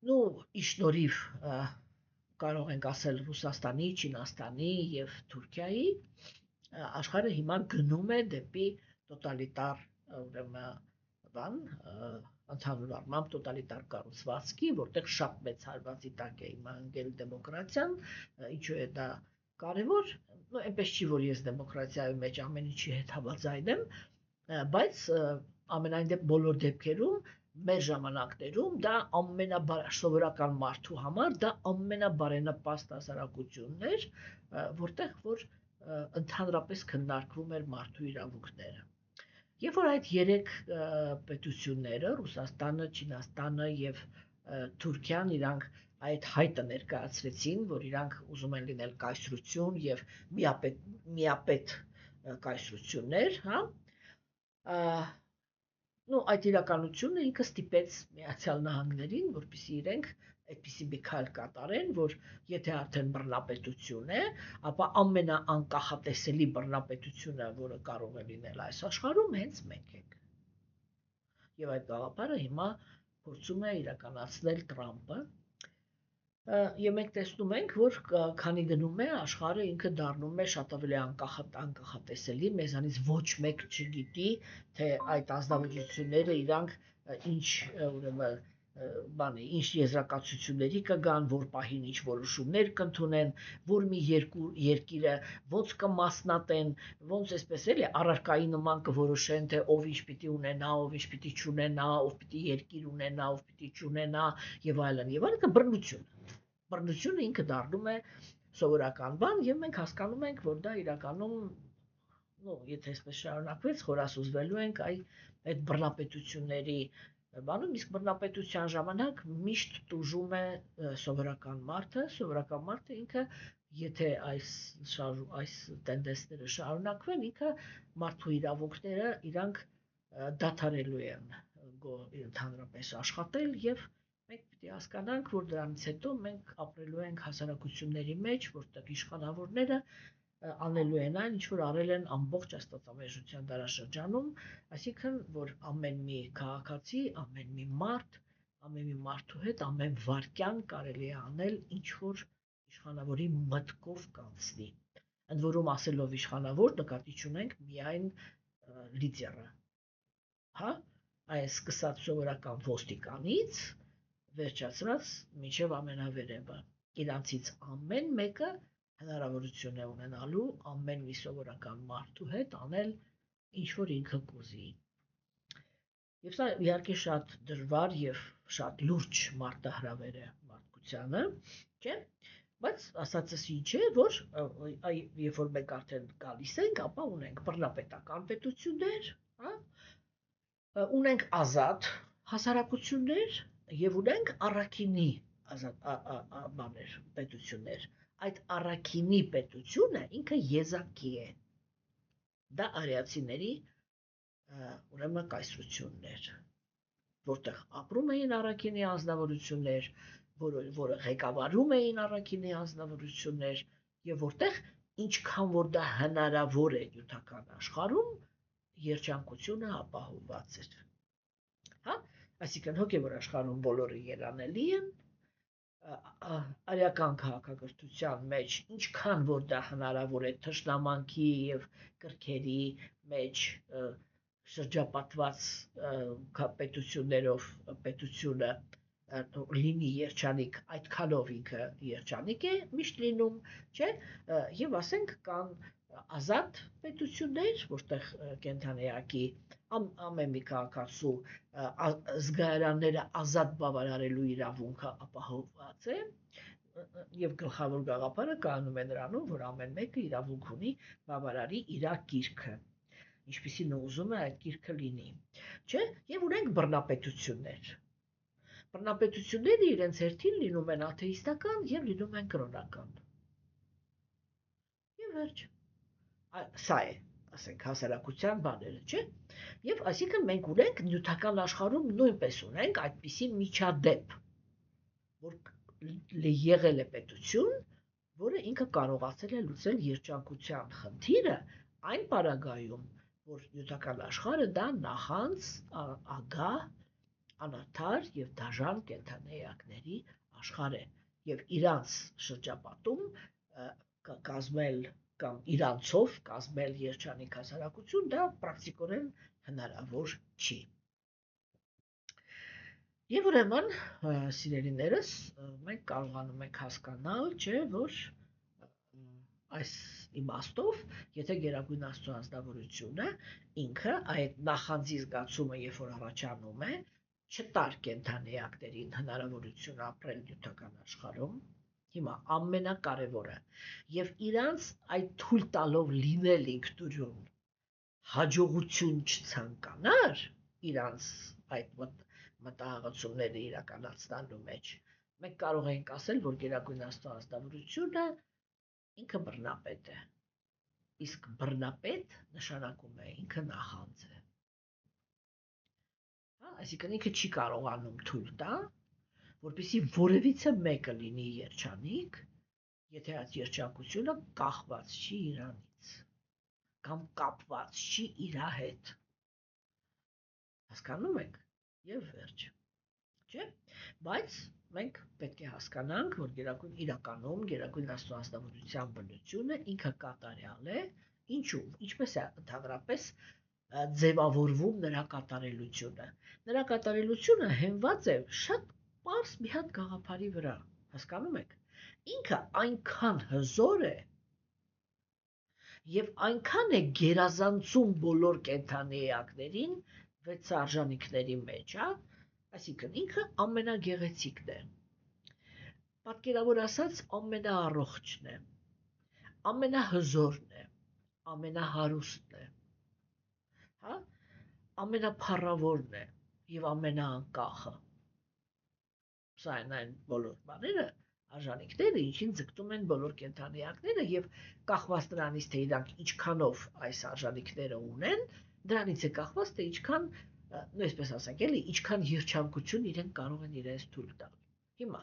ի շնորհիվ կարող ենք ասել Ռուսաստանի, Չինաստանի եւ Թուրքիայի, աշխարհը հիմա գնում է դեպի տոտալիտար, ուրեմն ընդհանուր առմամբ տոտալիտար կառուցվածքի, որտեղ շատ մեծ հարվածի տակ է հիմա ընկել դեմոկրատիան, ինչու է դա կարևոր, այնպես չի, որ ես դեմոկրատիայի մեջ ամեն ինչի հետ համաձայն եմ, բայց ամենայն բոլոր դեպքերում մեր ժամանակներում դա սովորական մարդու համար դա ամենաբարենպաստ հասարակությունն էր, որտեղ որ ընդհանրապես քննարկվում էր մարդու իրավունքները։ Երբ որ այդ երեք պետությունները, Ռուսաստանը, Չինաստանը եւ Թուրքիան, իրանք այդ հայտը ներկայացրեցին, որ իրանք ուզում են լինել կայսրություն եւ միապետ կայսրություններ, հա, այդ իրականությունը ինքը ստիպեց Միացյալ Նահանգներին, որպեսզի իրենք այդպիսի մի քայլ կատարեն, որ եթե արդեն բռնապետություն է, ապա ամենաանկախատեսելի բռնապետությունը, որը կարող է լինել այս աշխարհում, հենց մենք ենք։ Եվ այդ գաղափարը հիմա փորձում է իրականացնել Տրամպը, Եվ մենք տեսնում ենք, որ քանի գնում է աշխարհը ինքը դառնում է շատ ավելի անկախատեսելի, մեզանից ոչ մեկ չգիտի, թե այդ ազնվությունները իրանք ինչ ուրեմն ինչ եզրակացությունների կգան, որ պահին ինչ որոշումներ կընդունեն, որ մի երկիրը ոնց կմասնատեն, ոնց էսպես էլի առարկայի նման կորոշեն, թե ով ինչ պիտի ունենա, ով ինչ պիտի չունենա, ով պիտի երկիր ունենա, ով պիտի չունենա եւ այլն, բռնություն։ Բռնությունը ինքը դառնում է սովորական բան եւ մենք հասկանում ենք, որ դա իրականում եթե այսպես շարունակվեց, խորասուզվելու ենք այդ բռնապետությունների բանում, իսկ բռնապետության ժամանակ միշտ տուժում է սովորական մարդը ինքը եթե այս տենդենսները շարունակվեն, ինքը մարդու իրավունքները իրանք դադարելու են ընդհանրապես աշխատել եւ մենք պիտի հասկանանք, որ դրանից հետո մենք ապրելու ենք հասարակությունների մեջ, որտեղ իշխանավորները անելու են այն, ինչ որ արել են ամբողջ աստվածամեժության դարաշրջանում, այսինքն, որ ամեն մի քաղաքացի, ամեն մի մարդու հետ ամեն վայրկյան կարելի է անել ինչ որ իշխանավորի մտքով կանցնի։ Ընդ որում ասելով իշխանավոր նկատի չունենք միայն լիդերը, հա, այս սկսած սովորական ոստիկանից վերջացրած մինչև ամենավերևը։ Իրանցից ամեն մեկը հնարավորություն է ունենալու ամեն մի սովորական մարդու հետ անել ինչ որ ինքը կուզի։ Եվ սա իհարկե շատ դժվար եւ շատ լուրջ մարտահրավեր է մարդկությանը, չէ՞։ Բայց ասածս ինչ է, որ երբ որ մենք արդեն գալիս ենք, ապա ունենք բռնապետական պետություններ, հա, ունենք ազատ հասարակություններ եւ ունենք առաքինի պետություններ։ Այդ առաքինի պետությունը ինքը եզակի է։ Դա արիացիների ուրեմն կայսրություններ, որտեղ ապրում էին առաքինի անձնավորություններ, որը ղեկավարում էին առաքինի անձնավորություններ եւ որտեղ ինչքան որ դա հնարավոր է նյութական աշխարհում երջանկությունը ապահովված էր։ Հա, այսինքն հոգևոր աշխարհում բոլորը երանելի են, արիական քաղաքակրթության մեջ ինչքան որ դա հնարավոր է թշնամանքի եւ կրքերի մեջ շրջապատված պետություններով պետությունը լինի երջանիկ, այդքանով ինքը երջանիկ է միշտ լինում, չէ՞, եւ ասենք կան ազատ պետություններ, որտեղ կենթանիակի ամեն մի քաղաքացու զգայարանները ազատ բավարարելու իրավունքը ապահովված է եւ գլխավոր գաղափարը կայանում է նրանում, որ ամեն մեկը իրավունք ունի բավարարի իր գիրքը, ինչպիսին ուզում է այդ գիրքը լինի, չէ՞, եւ ունենք բռնապետություններ։ Բռնապետությունները իրենց հերթին լինում են աթեիստական եւ լինում են կրոնական։ Եվ վերջ։ Սա է, ասենք, հասարակության բաները, չէ՞։ Եվ այսինքն մենք ունենք նյութական աշխարհում նույնպես ունենք այդպիսի միջադեպ, որ եղել է պետություն, որը ինքը կարողացել է լուծել երջանկության խնդիրը այն պարագայում, որ նյութական աշխարհը դա նախանց ագահ անարդար եւ դաժան կենդանեակների աշխարհ է եւ իրանց շրջապատում կազմել կամ իրանցով կազմել երջանիկ հասարակություն դա պրակտիկորեն հնարավոր չի։ Եվ ուրեմն սիրելիներս մենք կարողանում ենք հասկանալ, չէ, որ այս իմաստով, եթե Գերագույն Աստծո անձնավորությունը ինքը այդ նախանձի զգացումը երբ որ առաջանում է, չտար կենդանեակներին հնարավորություն ապրել նյութական աշխարհում, հիմա ամենակարևորը եւ իրանց այդ թույլ տալով լինել ինքնուրույն հաջողություն չցանկանար իրանց այդ մտահղացումները իրականացնելու մեջ, մենք կարող ենք ասել, որ Գերագույն Աստծո անձնավորությունը ինքը բռնապետ է, իսկ բռնապետ նշանակում է ինքը նախանձ է, այսինքն ինքը չի կարողանում թույլ տա, որպեսզի որևիցե մեկը լինի երջանիկ, եթե այդ երջանկությունը կախված չի իրանից, կամ կապված չի իրա հետ, հասկանում եք, եւ վերջ, չէ՞։ Բայց մենք պետք է հասկանանք, որ իրականում Գերագույն Աստծո ազնվորության բնությունը ինքը կատարյալ է, ինչու, ինչպես է ընդհանրապես ձևավորվում նրա կատարելությունը։ Նրա կատարելությունը հենված է շատ պարզ մի հատ գաղափարի վրա, հասկանում եք։ Ինքը այնքան հզոր է եւ այնքան է գերազանցում բոլոր կենդանի էակներին 6 արժանինքների մեջ, հա, այսինքն ինքը ամենագեղեցիկն է։ Պատկերավոր ասած, ամենաառողջն է, ամենահզորն է, ամենահարուստն է, հա, ամենափառավորն է եւ ամենաանկախը։ Սա են այն բոլոր բաները, արժանինքները, ինչին ձգտում են բոլոր կենդանիակները եւ կախված նրանից, թե իրանք ինչքանով այս արժանինքները ունեն, դրանից է կախված, թե ինչքան, այսպես ասենք, էլի, ինչքան երջանկություն իրենք կարող են իրենց թույլ տալ։ Հիմա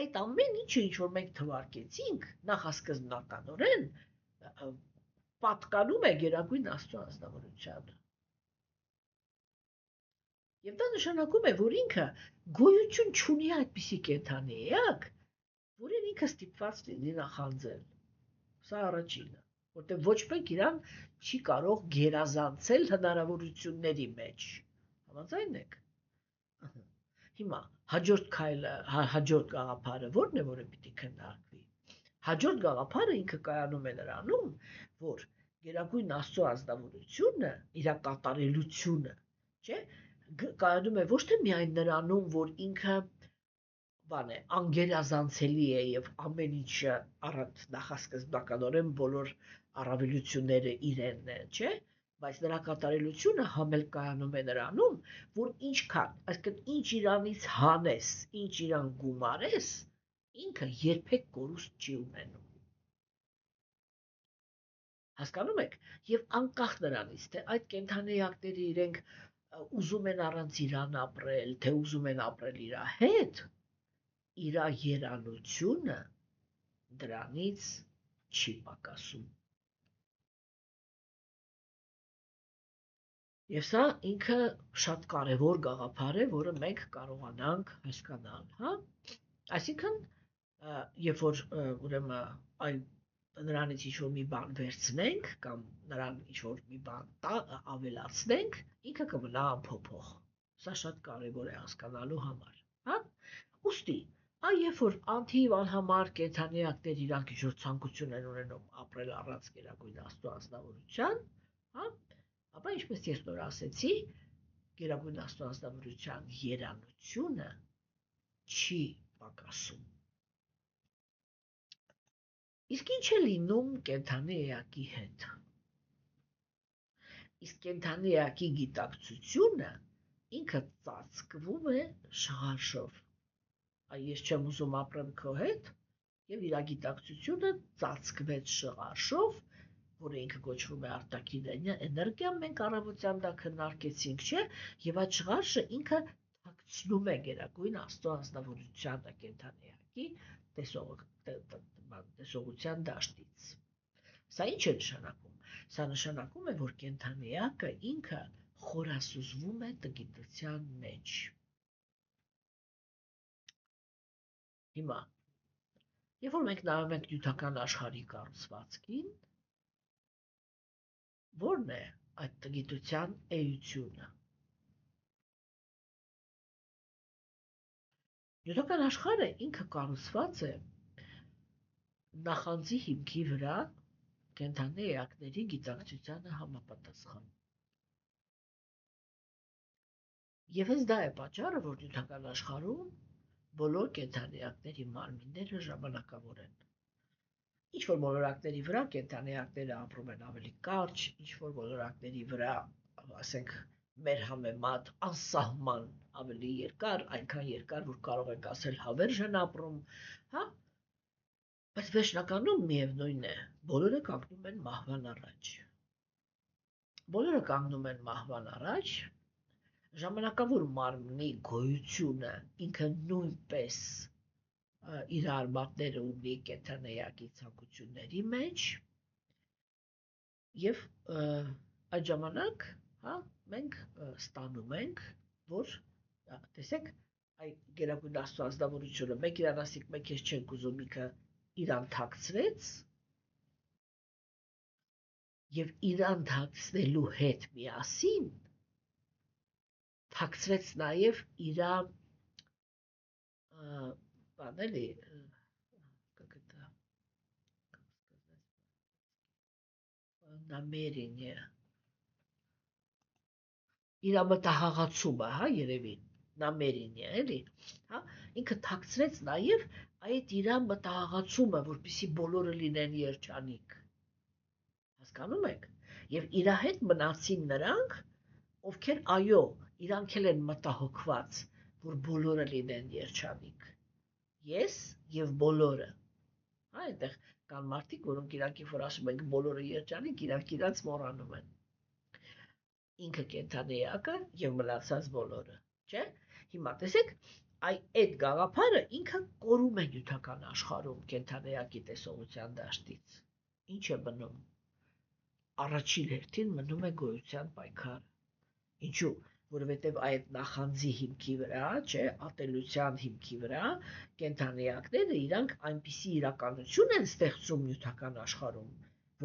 այդ ամեն ինչը, ինչ որ մենք թվարկեցինք, նախասկզբնականորեն պատկանում է Գերագույն Աստծո ազնվորությանը։ Եվ դա նշանակում է, որ ինքը գոյություն չունի այդպիսի կենդանի էակ, որին ինքը ստիպված լինի նախանձել։ Սա առաջինը, որտեղ ոչ մեկ իրան չի կարող գերազանցել հնարավորությունների մեջ։ Համաձայն եք։ Հիմա հաջորդ քայլը, հաջորդ գաղափարը ո՞րն է, որը պիտի քննարկվի։ Հաջորդ գաղափարը ինքը կայանում է նրանում, որ Գերագույն Աստծո ազնվորությունը, իր կատարելությունը, չէ՞, կայանում է ոչ թե միայն նրանում, որ ինքը բան է, անգերազանցելի է եւ ամեն ինչը առանց նախասկզբնականորեն բոլոր առավելությունները իրենն է, չէ՞, բայց նրա կատարելությունը համել կայանում է նրանում, որ ինչքան, այսինքն ինչ իրանից հանես, ինչ իրան գումարես, ինքը երբեք կորուստ չի ունենում։ Հասկանում եք, եւ անկախ նրանից, թե այդ կենդանիակները իրենք ուզում են առանց իրան ապրել, թե ուզում են ապրել իր հետ, իր երանությունը դրանից չի պակասում։ Եվ սա ինքը շատ կարևոր գաղափար է, որը մենք կարողանանք հասկանալ, հա։ Այսինքն, երբ որ ուրեմն այն նրանից ինչ-որ մի բան վերցնենք կամ նրան ինչ-որ մի բան ավելացնենք, ինքը կմնա անփոփոխ։ Սա շատ կարևոր է հասկանալու համար, հա։ Ուստի, երբ որ անթիվ անհամար կենդանիակներ իրանք ինչ-որ ցանկություն են ունենում ապրել առանց Գերագույն Աստծո ազնվորության, հա, ապա ինչպես ես նոր ասեցի, Գերագույն Աստծո ազնվորության երանությունը չի պակասում։ Իսկ ինչ է լինում կենդանի էակի հետ։ Իսկ կենդանի էակի գիտակցությունը ինքը ծածկվում է շղարշով։ Ես չեմ ուզում ապրեմ քո հետ, եւ իր գիտակցությունը ծածկվեց շղարշով, որը ինքը կոչվում է արտաքին էներգիա, մենք առավոտյան դա քննարկեցինք, չէ՞, եւ այդ շղարշը ինքը թաքցնում է Գերագույն Աստծո ազնվորությանը կենդանի էակի տեսողության դաշտից։ Սա ինչ է նշանակում։ Սա նշանակում է, որ կենդանիակը ինքը խորասուզվում է տգիտության մեջ։ Հիմա, երբ որ մենք նայում ենք նյութական աշխարհի կառուցվածքին, ո՞րն է այդ տգիտության էությունը։ Նյութական աշխարհը ինքը կառուցված է նախանձի հիմքի վրա կենդանի էակների գիտակցությանը համապատասխան։ Եվ հենց դա է պատճառը, որ նյութական աշխարհում բոլոր կենդանիակների մարմինները ժամանակավոր են։ Ինչ-որ ոլորակների վրա կենդանիակները ապրում են ավելի կարճ, ինչ-որ ոլորակների վրա, ասենք, մեր համեմատ անսահման ավելի երկար, այնքան երկար, որ կարող ենք ասել հավերժ են ապրում, հա։ Բայց վերջնականում միևնույն է, բոլորը կանգնում են մահվան առաջ։ Բոլորը կանգնում են մահվան առաջ, ժամանակավոր մարմնի գոյությունը ինքը նույնպես իր արմատները ունի կենդանեակի ցանկությունների մեջ եւ այդ ժամանակ, հա, մենք ստանում ենք, որ տեսեք, այ գերագույն Աստծո ազնվորությունը մեկ իրան ասիկ մեկ ես չենք ուզում ինքը իրան թաքցրեց եւ իրան թաքցնելու հետ միասին թաքցրեց նաեւ իրա բաների намерение իրա մտահղացումը, հա, երևի намерение, էլի, հա, ինքը թաքցրեց նաև այդ իրա մտահղացումը, որպեսզի բոլորը լինեն երջանիկ։ Հասկանում եք։ Եվ իրա հետ մնացին նրանք, ովքեր այո, իրանք էլ են մտահոգված, որ բոլորը լինեն երջանիկ։ Ես եւ բոլորը։ Հա, այնտեղ կան մարդիկ, որոնք իրանք որ ասում են բոլորը երջանիկ, իրանք իրանց մոռանում են։ Ինքը կենթանիակը եւ մնացած բոլորը, չէ՞։ Հիմա տեսեք, այդ գաղափարը ինքը կորում է նյութական աշխարհում կենթանիակի տեսողության դաշտից։ Ինչ է մնում։ Առաջին հերթին մնում է գոյության պայքարը։ Ինչու՞, որովհետեւ այդ նախանձի հիմքի վրա, չէ, ատելության հիմքի վրա կենթանիակները իրանք այնպիսի իրականություն են ստեղծում նյութական աշխարհում,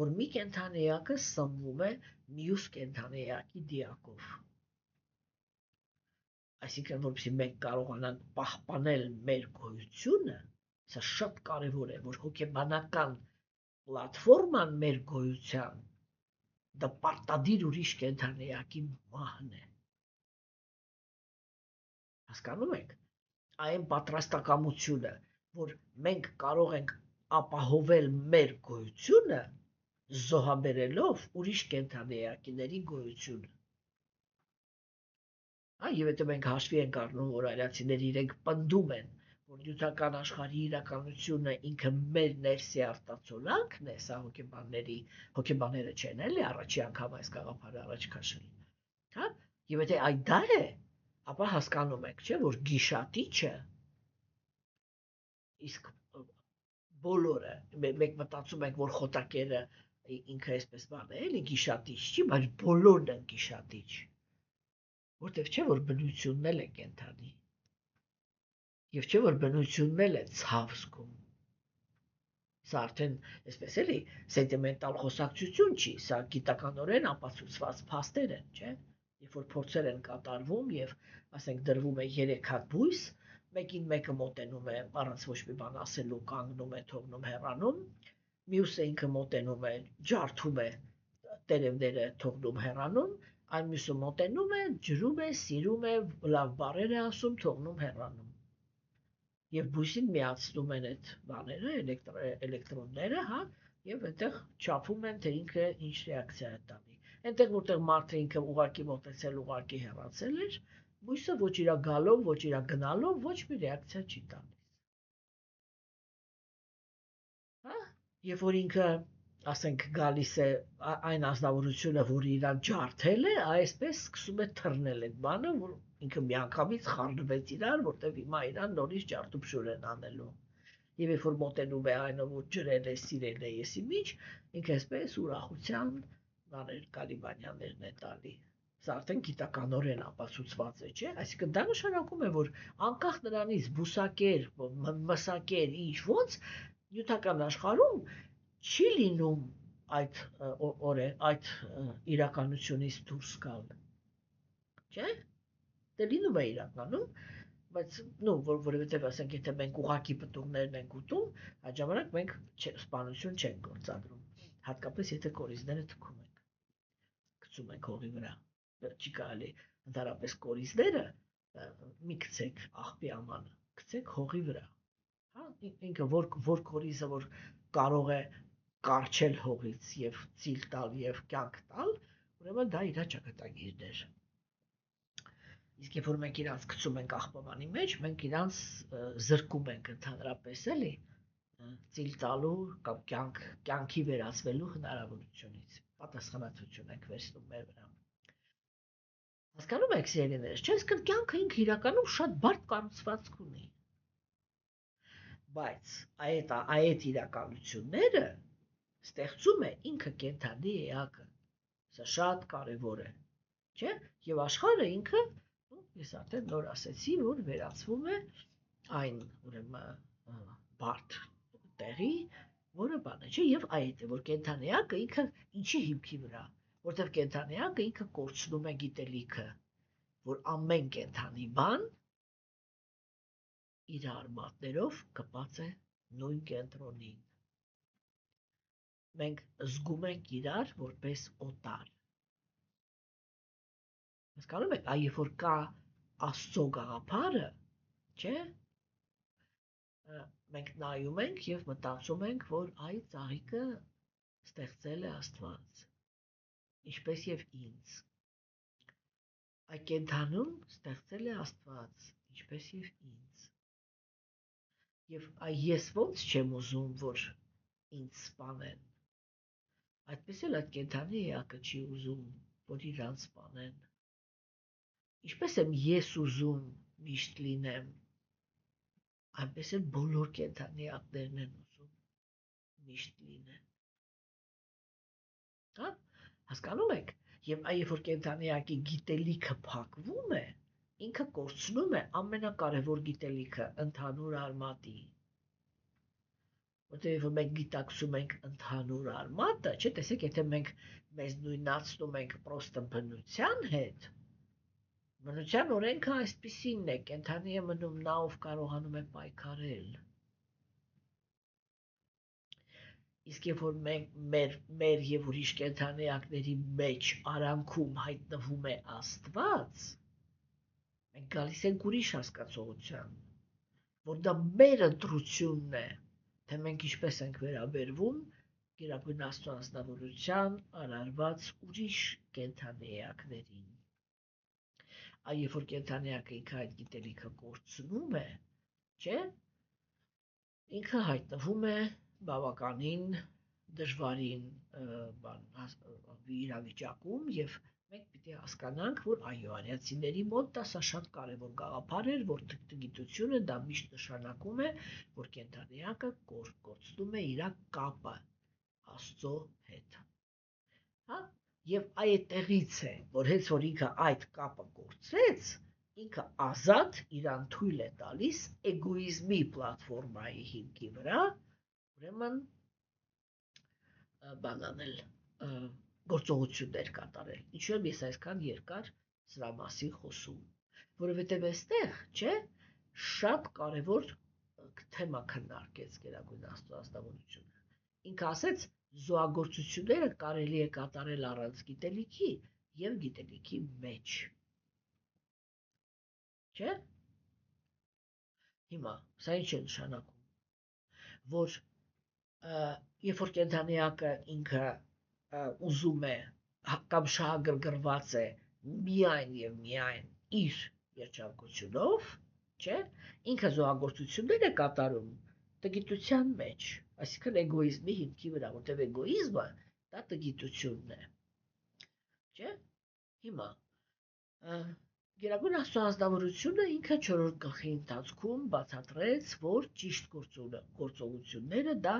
որ մի կենթանիակը սնվում է մյուս կենթանիակի դիակով։ Այսինքն, որպեսզի մենք կարողանանք պահպանել մեր գոյությունը, սա շատ կարևոր է, որ հոգեբանական պլատֆորման մեր գոյության դա պարտադիր ուրիշ կենթանիակի մահն է։ Հասկանում եք, այն պատրաստակամությունը, որ մենք կարող ենք ապահովել մեր գոյությունը, զոհաբերելով ուրիշ կենթանիակիների գոյությունը։ Եվ եթե մենք հաշվի ենք առնում, որ այլացիները իրենք պնդում են, որ նյութական աշխարհի իրականությունը ինքը մեր ներսի արտացոլանքն է, սա հոգեբանները չեն էլի առաջի անգամ այս գաղափարը առաջ քաշել։ Հա, եւ եթե այդ դա է, ապա հասկանում եք, չէ, որ գիշատիչը իսկ բոլորը մենք մտածում ենք, որ խոտակերը ինքը այսպես բան է, էլի գիշատիչ չի, բայց բոլորն են գիշատիչ։ Որտեվ չէ, որ բնությունն էլ է կենթանի։ Եվ չէ, որ բնությունն էլ է ցավ զգում։ Սա արդեն, այսպես էլի, սենտիմենտալ խոսակցություն չի, սա գիտականորեն ապացուցված փաստեր են, չէ։ Երբ որ փորձեր են կատարվում եւ, ասենք, դրվում է 3 հատ բույս, մեկին մեկը մոտենում է, առանց ոչ մի բան ասելու, կանգնում է, թողնում հեռանում, մյուսը ինքը մոտենում է, ջարդում է, տերևները թողնում հեռանում, այն մյուսը մոտենում է, ջրում է, սիրում է, լավ բառեր է ասում, թողնում հեռանում։ Եվ բույսին միացնում են այդ բաները, էլեկտրոնները, հա, եւ այնտեղ չափում են, թե ինքը ինչ ռեակցիա է տալի։ Այնտեղ որտեղ մարդը ինքը ուղարկի մոտեցել, ուղարկի հեռացել էր, բույսը ոչ իրա գալով, ոչ իրա գնալով ոչ մի ռեակցիա չի տալիս։ Հա, երբ որ ինքը, ասենք, գալիս է այն ազնվորությունը, որը իրան ջարդել է, այսպես սկսում է թռնել այդ բանը, որ ինքը միանգամից խառնվեց իրար, որտեվ հիմա իրան նորից ջարդուփշուր են անելու։ Եվ երբ որ մոտենում է այն, որ ջրել է, սիրել է, եսի միջ, ինքը այսպես ուրախության բաներ Կալիբանյաններն է տալի։ Սա արդեն գիտականորեն ապացուցված է, չէ՞։ Այսինքն դա նշանակում է, որ անկախ նրանից բուսակեր, մսակեր, ինչ ոնց, նյութական աշխարհում չի լինում այդ իրականությունից դուրս գալ։ Չէ՞։ Դե լինում է իրականում, բայց որովհետև ասենք, եթե մենք ուղակի պտուղներն ենք ուտում, այդ ժամանակ մենք սպանություն չենք գործադրում, հատկապես եթե կորիզները թքում ենք, գցում ենք հողի վրա, չի կարելի ընդհանրապես կորիզները մի գցեք աղբի ամանը, գցեք հողի վրա, հա, ինքը որ կորիզը որ կարող է կարճել հողից եւ ծիլ տալ եւ կյանք տալ, ուրեմն դա իր ճակատագիրներ։ Իսկ երբ որ մենք իրանց գցում ենք աղբավանի մեջ, մենք իրանց զրկում ենք ընդհանրապես էլի ծիլ տալու կամ կյանքի վերածվելու հնարավորությունից, պատասխանատվություն ենք վերցնում մեր վրա։ Հասկանում եք, սիրելիներս, չէ՞, իսկ կյանքը ինքը իրականում շատ բարդ կառուցվածք ունի։ Բայց այդ իրականությունները ստեղծում է ինքը կենթանի էակը։ Սա շատ կարևոր է, չէ՞։ Եվ աշխարհը ինքը Ես արդեն նոր ասեցի, որ վերածվում է այն ուրեմն բարդ տեղի, որը բան է, չէ, եւ այդ է, որ կենդանիակը ինքը ինչի հիմքի վրա, որտեղ կենդանիակը ինքը կորցնում է գիտելիքը, որ ամեն կենդանի բան իր արմատներով կպած է նույն կենտրոնին։ Մենք զգում ենք իրար որպես օտար։ Հասկանում եք, այ երբ որ կա Աստծո գաղափարը, չէ, մենք նայում ենք եւ մտածում ենք, որ այ ծաղիկը ստեղծել է Աստված, ինչպես եւ ինձ։ Այ կենդանուն ստեղծել է Աստված, ինչպես եւ ինձ։ Եվ այ ես ոնց չեմ ուզում, որ ինձ սպանեն։ Այդպես էլ այդ կենդանի էակը չի ուզում, որ իրան սպանեն։ Ինչպես եմ ես ուզում միշտ լինեմ, այնպես էլ բոլոր կենդանիակներն են ուզում միշտ լինեն։ Հա, հասկանում եք, եւ այ որ կենդանիակի գիտելիքը փակվում է, ինքը կորցնում է ամենակարևոր գիտելիքը ընդհանուր արմատի։ Որտեղ որ մենք գիտակցում ենք ընդհանուր արմատը, չէ՞, տեսեք, եթե մենք մեզ նույնացնում ենք պրոստը բնության հետ, բնության օրենքը այսպիսինն է, կենդանի է մնում նա, ով կարողանում է պայքարել։ Իսկ երբ որ մեր եւ ուրիշ կենդանիակների մեջ արանքում հայտնվում է Աստված, մենք գալիս ենք ուրիշ հասկացողության, որ դա մեր ընտրությունն է, թե մենք ինչպես ենք վերաբերվում գերագույն Աստծո անձնավորության արարված ուրիշ կենդանիակներին։ Այ երբ որ կենդանիակը ինքը այդ գիտելիքը կորցնում է, չէ, ինքը հայտնվում է բավականին դժվարին իրավիճակում եւ մենք պիտի հասկանանք, որ այո, արիացիների մոտ դա շատ կարևոր գաղափար էր, որ գիտությունը դա միշտ նշանակում է, որ կենդանիակը կորցնում է իր կապը Աստծո հետ։ Հա, եւ այդտեղից է, որ հենց որ ինքը այդ կապը կորցրեց, ինքը ազատ իրան թույլ է տալիս էգոիզմի պլատֆորմայի հիմքի վրա, ուրեմն բան անել, գործողություններ կատարել։ Ինչու եմ ես այսքան երկար սրա մասին խոսում, որովհետև այստեղ, չէ, շատ կարևոր թեմա քննարկեց գերագույն Աստծո ազնվորությունը։ Ինքը ասեց, զոհագործությունները կարելի է կատարել առանց գիտելիքի եւ գիտելիքի մեջ։ Չէ՞։ Հիմա, սա ինչ է նշանակում, որ երբ որ կենդանիակը ինքը ուզում է կամ շահագրգռված է միայն եւ միայն իր երջանկությունով, չէ, ինքը զոհագործություններ է կատարում տգիտության մեջ, այսինքն էգոիզմի հիմքի վրա, որտեղ էգոիզմը դա տգիտությունն է։ Չէ՞։ Հիմա Գերագույն Աստծո ազնվորությունը ինքը 4-րդ գլխի ընթացքում բացատրեց, որ ճիշտ գործողությունները դա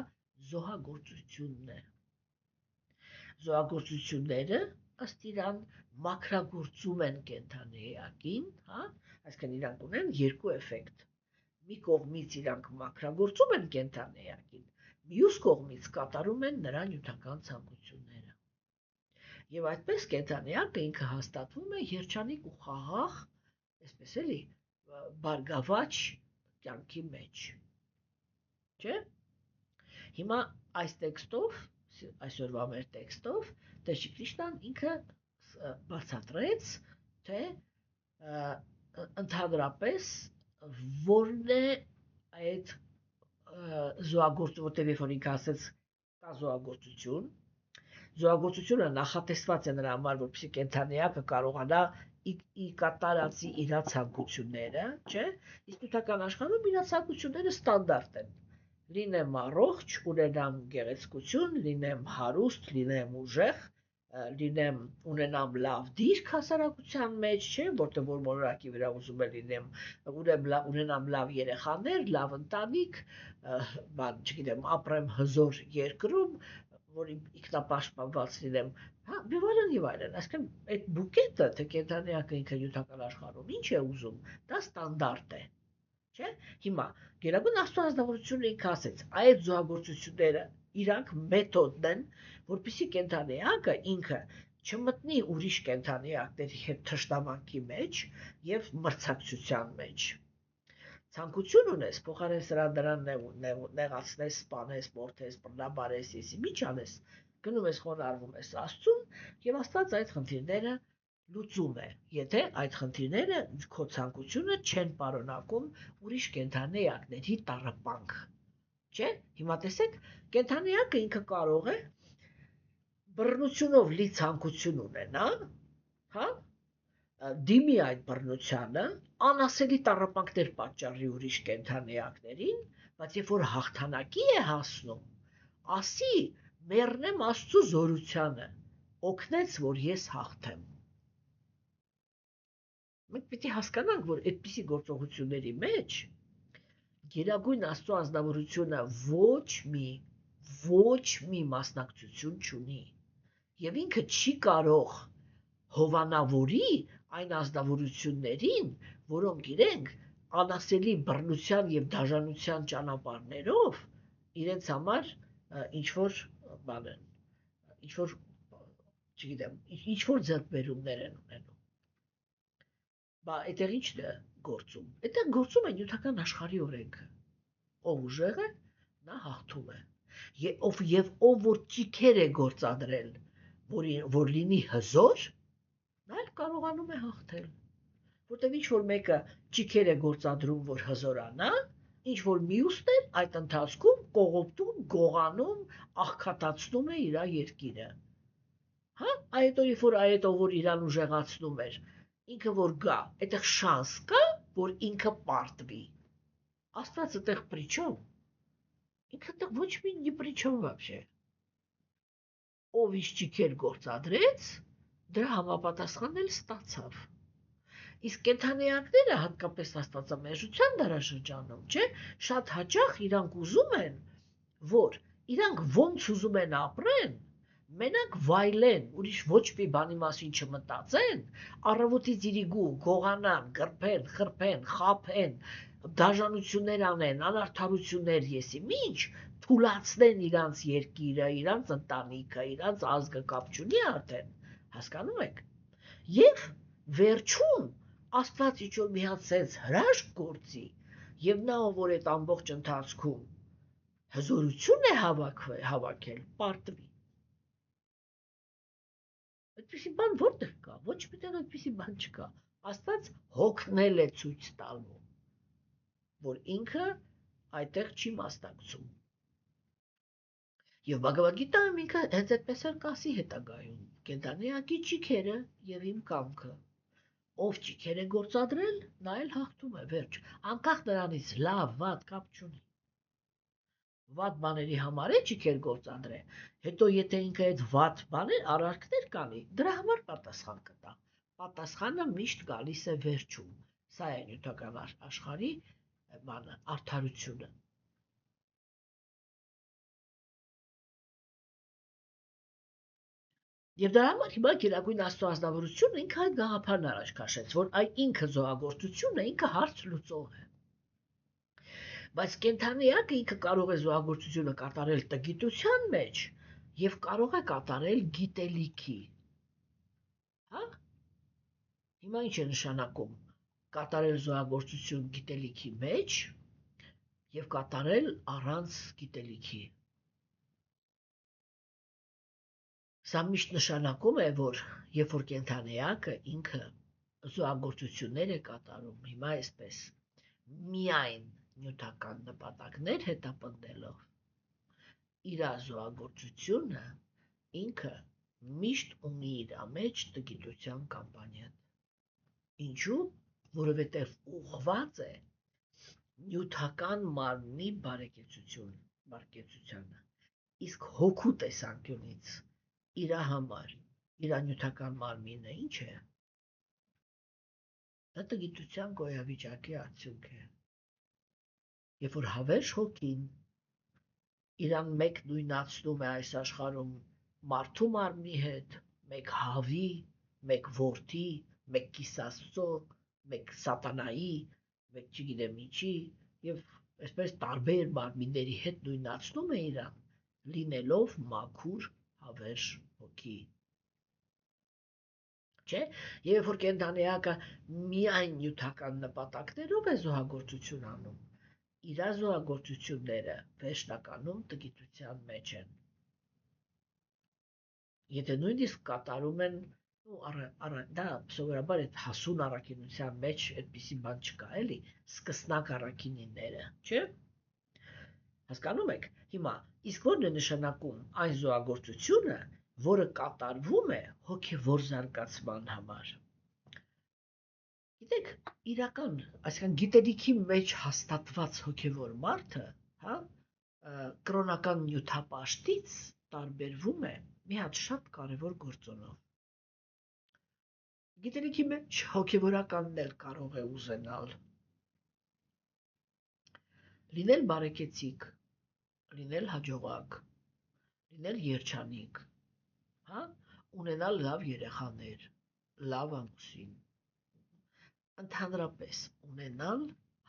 զոհագործությունն է։ Զոհագործությունները ըստ իրան մաքրագործում են կենդանի էակին, հա, այսինքն իրանք ունեն երկու էֆեկտ։ Մի կողմից իրանք մաքրագործում են կենդանի էակին, մյուս կողմից կատարում են նրա նյութական ցանկությունները։ Եվ այդպես կենդանիակը ինքը հաստատվում է երջանիկ ու խաղաղ, այսպես էլի, բարգավաճ կյանքի մեջ։ Չէ՞։ Հիմա այս տեքստով, այսօրվա մեր տեքստով, Տեր Քրիստոսն ինքը բացատրեց, թե ընդհանրապես որն է այդ զոհագործությունը, որտեղ ինքը ասեց կա զոհագործություն, զոհագործությունը նախատեսված է նրա համար, որպեսզի կենդանիակը կարողանա ի կատարածի իր ցանկությունները, չէ՞, իսկ նյութական աշխարհում իր ցանկությունները ստանդարտ են։ Լինեմ առողջ, ունենամ գեղեցկություն, լինեմ հարուստ, լինեմ ուժեղ, ունենամ լավ դիրք հասարակության մեջ, չէ՞, որտեղ որ մոլորակի վրա ուզում եմ լինեմ, ունենամ լավ երեխաներ, լավ ընտանիք, բան, չգիտեմ, ապրեմ հզոր երկրում, որ ինքնապաշտպանված լինեմ, հա, եւ այլն, այսինքն այդ բուկետը, թե կենթանիակը ինքը նյութական աշխարհում ինչ է ուզում, դա ստանդարտ է, չէ՞։ Հիմա Գերագույն Աստծո ազնվորությունը ինքը ասեց, այդ զոհագործությունները իրանք մեթոդն են, որպեսզի կենթանիակը ինքը չմտնի ուրիշ կենթանիակների հետ թշնամանքի մեջ եւ մրցակցության մեջ։ Ցանկություն ունես, փոխարեն սրա դրան նեղացնես, սպանես, մորթես, բռնաբարես, եսի ինչ անես, գնում ես խոնարհվում ես Աստծուն եւ Աստված այդ խնդիրները լուծում է, եթե այդ խնդիրները քո ցանկությունը չեն պարունակում ուրիշ կենթանիակների տառապանք, չէ՞։ Հիմա տեսեք, կենթանիակը ինքը կարող է բռնությունով լի ցանկություն ունենա, հա, դիմի այդ բռնությանը, անասելի տառապանքներ պատճառի ուրիշ կենթանիակներին, բայց երբ որ հաղթանակի է հասնում, ասի մեռնեմ Աստծո զորությանը, օգնեց, որ ես հաղթեմ։ Մենք պիտի հասկանանք, որ այդպիսի գործողությունների մեջ Գերագույն Աստծո ազնվորությունը ոչ մի մասնակցություն չունի, եւ ինքը չի կարող հովանավորի այն ազնվորություններին, որոնք իրենք անասելի բռնության եւ դաժանության ճանապարհներով իրենց համար ինչ որ բան են, ինչ որ, չգիտեմ, ինչ որ ձեռքբերումներ են ունենում։ Բա այդտեղ ի՞նչն է գործում։ Այդտեղ գործում է նյութական աշխարհի օրենքը։ Ով ուժեղ է, նա հաղթում է։ Եվ ով որ ճիքեր է գործադրել, որ լինի հզոր, նա էլ կարողանում է հաղթել, որտեղ ինչ որ մեկը ճիքեր է գործադրում, որ հզորանա, ինչ որ մյուսն էլ այդ ընթացքում կողոպտում, գողանում, աղքատացնում է իր երկիրը։ Հա, այդտեղ որ իրան ուժեղացնում էր, ինքը որ գա, այդտեղ շանս կա, որ ինքը պարտվի։ Աստված այդտեղ պրիչոմ։ Ինքը այդտեղ ոչ մի ни при чем вообще։ Ով ինչ ճիքեր գործադրեց, դրա համապատասխան էլ ստացավ։ Իսկ կենթանիակները, հատկապես աստվածամեժության դարաշրջանում, չէ, շատ հաճախ իրանք ուզում են, որ իրանք ոնց ուզում են ապրեն, մենակ վայլեն, ուրիշ ոչ մի բանի մասին չմտածեն, առավոտից իրիկու գողանան, գրփեն, խրփեն, խաբեն, դաժանություններ անեն, անարդարություններ եսի, ինչ թուլացնեն իրանց երկիրը, իրանց ընտանիքը, իրանց ազգը կապ չունի արդեն, հասկանում եք։ Եվ վերջում Աստված ինչ որ մի հատ sense հրաշք գործի, եւ նա որ այդ ամբողջ ընթացքում հզորություն է հավաքել, պարտվի։ Այդպիսի բան որտեղ կա, ոչ միտեղ այդպիսի բան չկա։ Աստված հոգնել է ցույց տալու, որ ինքը այդտեղ չի մասնակցում։ Եվ Բhagavad Gita-ում ինքը հենց այդպես էլ կասի հետագայում. կենթանիակի ճիքերը եւ իմ կամքը։ Ով ճիքեր է գործադրել, նա էլ հաղթում է, վերջ։ Անկախ նրանից լավ, վատ կապ չունի։ Վատ բաների համար է ճիքեր գործադրել, հետո եթե ինքը այդ վատ բաներ արարքներ կանի, դրա համար պատասխան կտա։ Պատասխանը միշտ գալիս է վերջում։ Սա է նյութական աշխարհի բանը, արդարությունը։ Եվ դրա համար հիմա Գերագույն Աստծո ազնվորությունը ինքը այդ գաղափարն առաջ քաշեց, որ ինքը զոհագործությունը ինքը հարց լուծող է։ Բայց կենթանիակը ինքը կարող է զոհագործությունը կատարել տգիտության մեջ եւ կարող է կատարել գիտելիքի։ Հա? Հիմա ինչ է նշանակում կատարել զոհագործություն գիտելիքի մեջ եւ կատարել առանց գիտելիքի։ Սա միշտ նշանակում է, որ երբ որ կենթանիակը ինքը զոհագործություններ է կատարում, հիմա այսպես, միայն նյութական նպատակներ հետապնդելով, իր զոհագործությունը ինքը միշտ ունի իր մեջ տգիտության կամպանիան։ Ինչու՞, որովհետև ուղղված է նյութական մարմնի բարեկեցությանը, իսկ հոգու տեսանկյունից իր համար, իր նյութական մարմինը ինչ է։ Դա տգիտության գոյավիճակի արդյունք է։ Երբ որ հավերժ հոգին իրան մեկ նույնացնում է այս աշխարհում մարդու մարմնի հետ, մեկ հավի, մեկ որդի, մեկ կիսաստծո, մեկ սատանայի, մեկ չգիտեմ ինչի, եւ այսպես տարբեր մարմինների հետ նույնացնում է իրան, լինելով մաքուր հավերժ հոգի։ Չէ, եւ որ կենդանեակը միայն նյութական նպատակներով է զոհագործություն անում, իր զոհագործությունները վերջնականում տգիտության մեջ են։ Եթե նույնիսկ կատարում են, դա սովորաբար այդ հասուն առաքինության մեջ այդպիսի բան չկա, էլի, սկսնակ առաքինիները, չէ՞։ Հասկանում եք։ Հիմա, իսկ ո՞րն է նշանակում այն զոհագործությունը, որը կատարվում է հոգևոր զարգացման համար։ Գիտեք, իրական, այսինքն գիտելիքի մեջ հաստատված հոգևոր մարդը, հա, կրոնական նյութապաշտից տարբերվում է մի հատ շատ կարևոր գործոնով։ Գիտելիքի մեջ հոգևորականն էլ կարող է ուզենալ լինել բարեկեցիկ, լինել հաջողակ, լինել երջանիկ, հա, ունենալ լավ երեխաներ, լավ ամուսին, ընդհանրապես ունենալ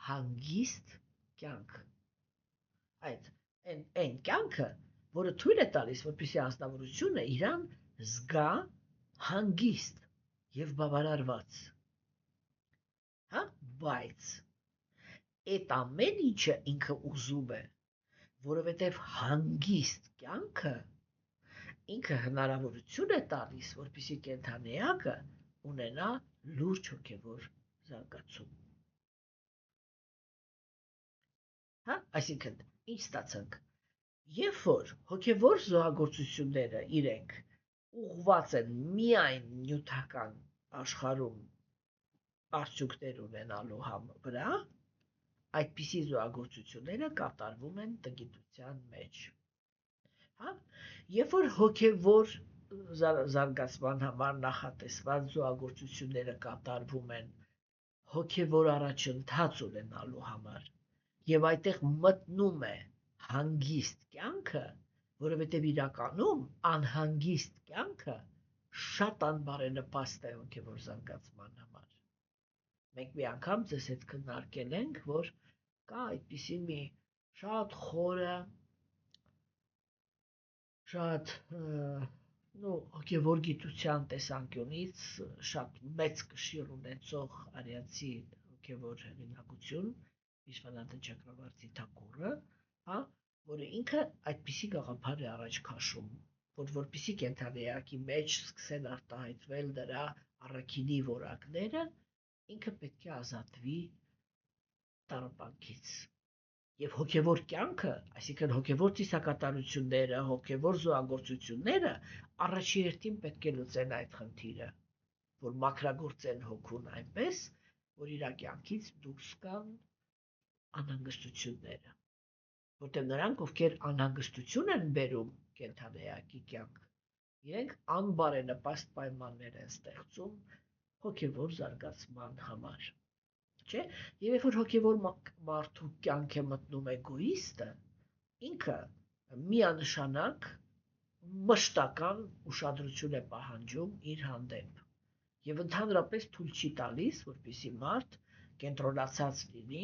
հանգիստ կյանք։ Այն կյանքը, որը թույլ է տալիս, որպեսզի անձնավորությունը իրան զգա հանգիստ եւ բավարարված։ Հա, բայց այդ ամեն ինչը ինքը ուզում է, որովհետեւ հանգիստ կյանքը ինքը հնարավորություն է տալիս, որպեսզի կենդանեակը ունենա լուրջ հոգևոր զարգացում։ Հա, այսինքն, ինչ ստացանք։ Երբ որ հոգևոր զոհագործությունները իրենք ուղղված են միայն նյութական աշխարհում արդյունքներ ունենալու վրա, այդպիսի զոհագործությունները կատարվում են տգիտության մեջ։ Հա, երբ որ հոգևոր զարգացման համար նախատեսված զոհագործությունները կատարվում են հոգևոր առաջընթաց ունենալու համար, եւ այդտեղ մտնում է հանգիստ կյանքը, որովհետեւ իրականում անհանգիստ կյանքը շատ անբարենպաստ է հոգևոր զարգացման համար։ Մենք մի անգամ ձեզ հետ քննարկել ենք, որ կա այդպիսի մի շատ խորը, շատ հոգևոր գիտության տեսանկյունից շատ մեծ կշիռ ունեցող արիացի հոգևոր հեղինակություն Վիշվանաթ Չակրավարտի Թակուրը, հա, որը ինքը այդպիսի գաղափար է առաջ քաշում, որպեսզի կենդանեակի մեջ սկսեն արտահայտվել դրա առաքինի որակները, ինքը պետք է ազատվի տառապանքից։ Եվ հոգևոր կյանքը, այսինքն հոգևոր ծիսակատարությունները, հոգևոր զոհագործությունները առաջին պետք է լուծեն այդ խնդիրը, որ մաքրագործեն հոգուն այնպես, որ իր կյանքից դուրս գան անհանգստությունները, որտեղ նրանք, ովքեր անհանգստություն են բերում կենդանեակի կյանք, իրենք անբարենպաստ պայմաններ են ստեղծում հոգևոր զարգացման համար։ Չէ՞։ Եվ երբ որ հոգևոր մարդու կյանք է մտնում էգոիստը, ինքը միանշանակ մշտական ուշադրություն է պահանջում իր հանդեպ եւ ընդհանրապես թույլ չի տալիս, որպեսզի մարդ կենտրոնացած լինի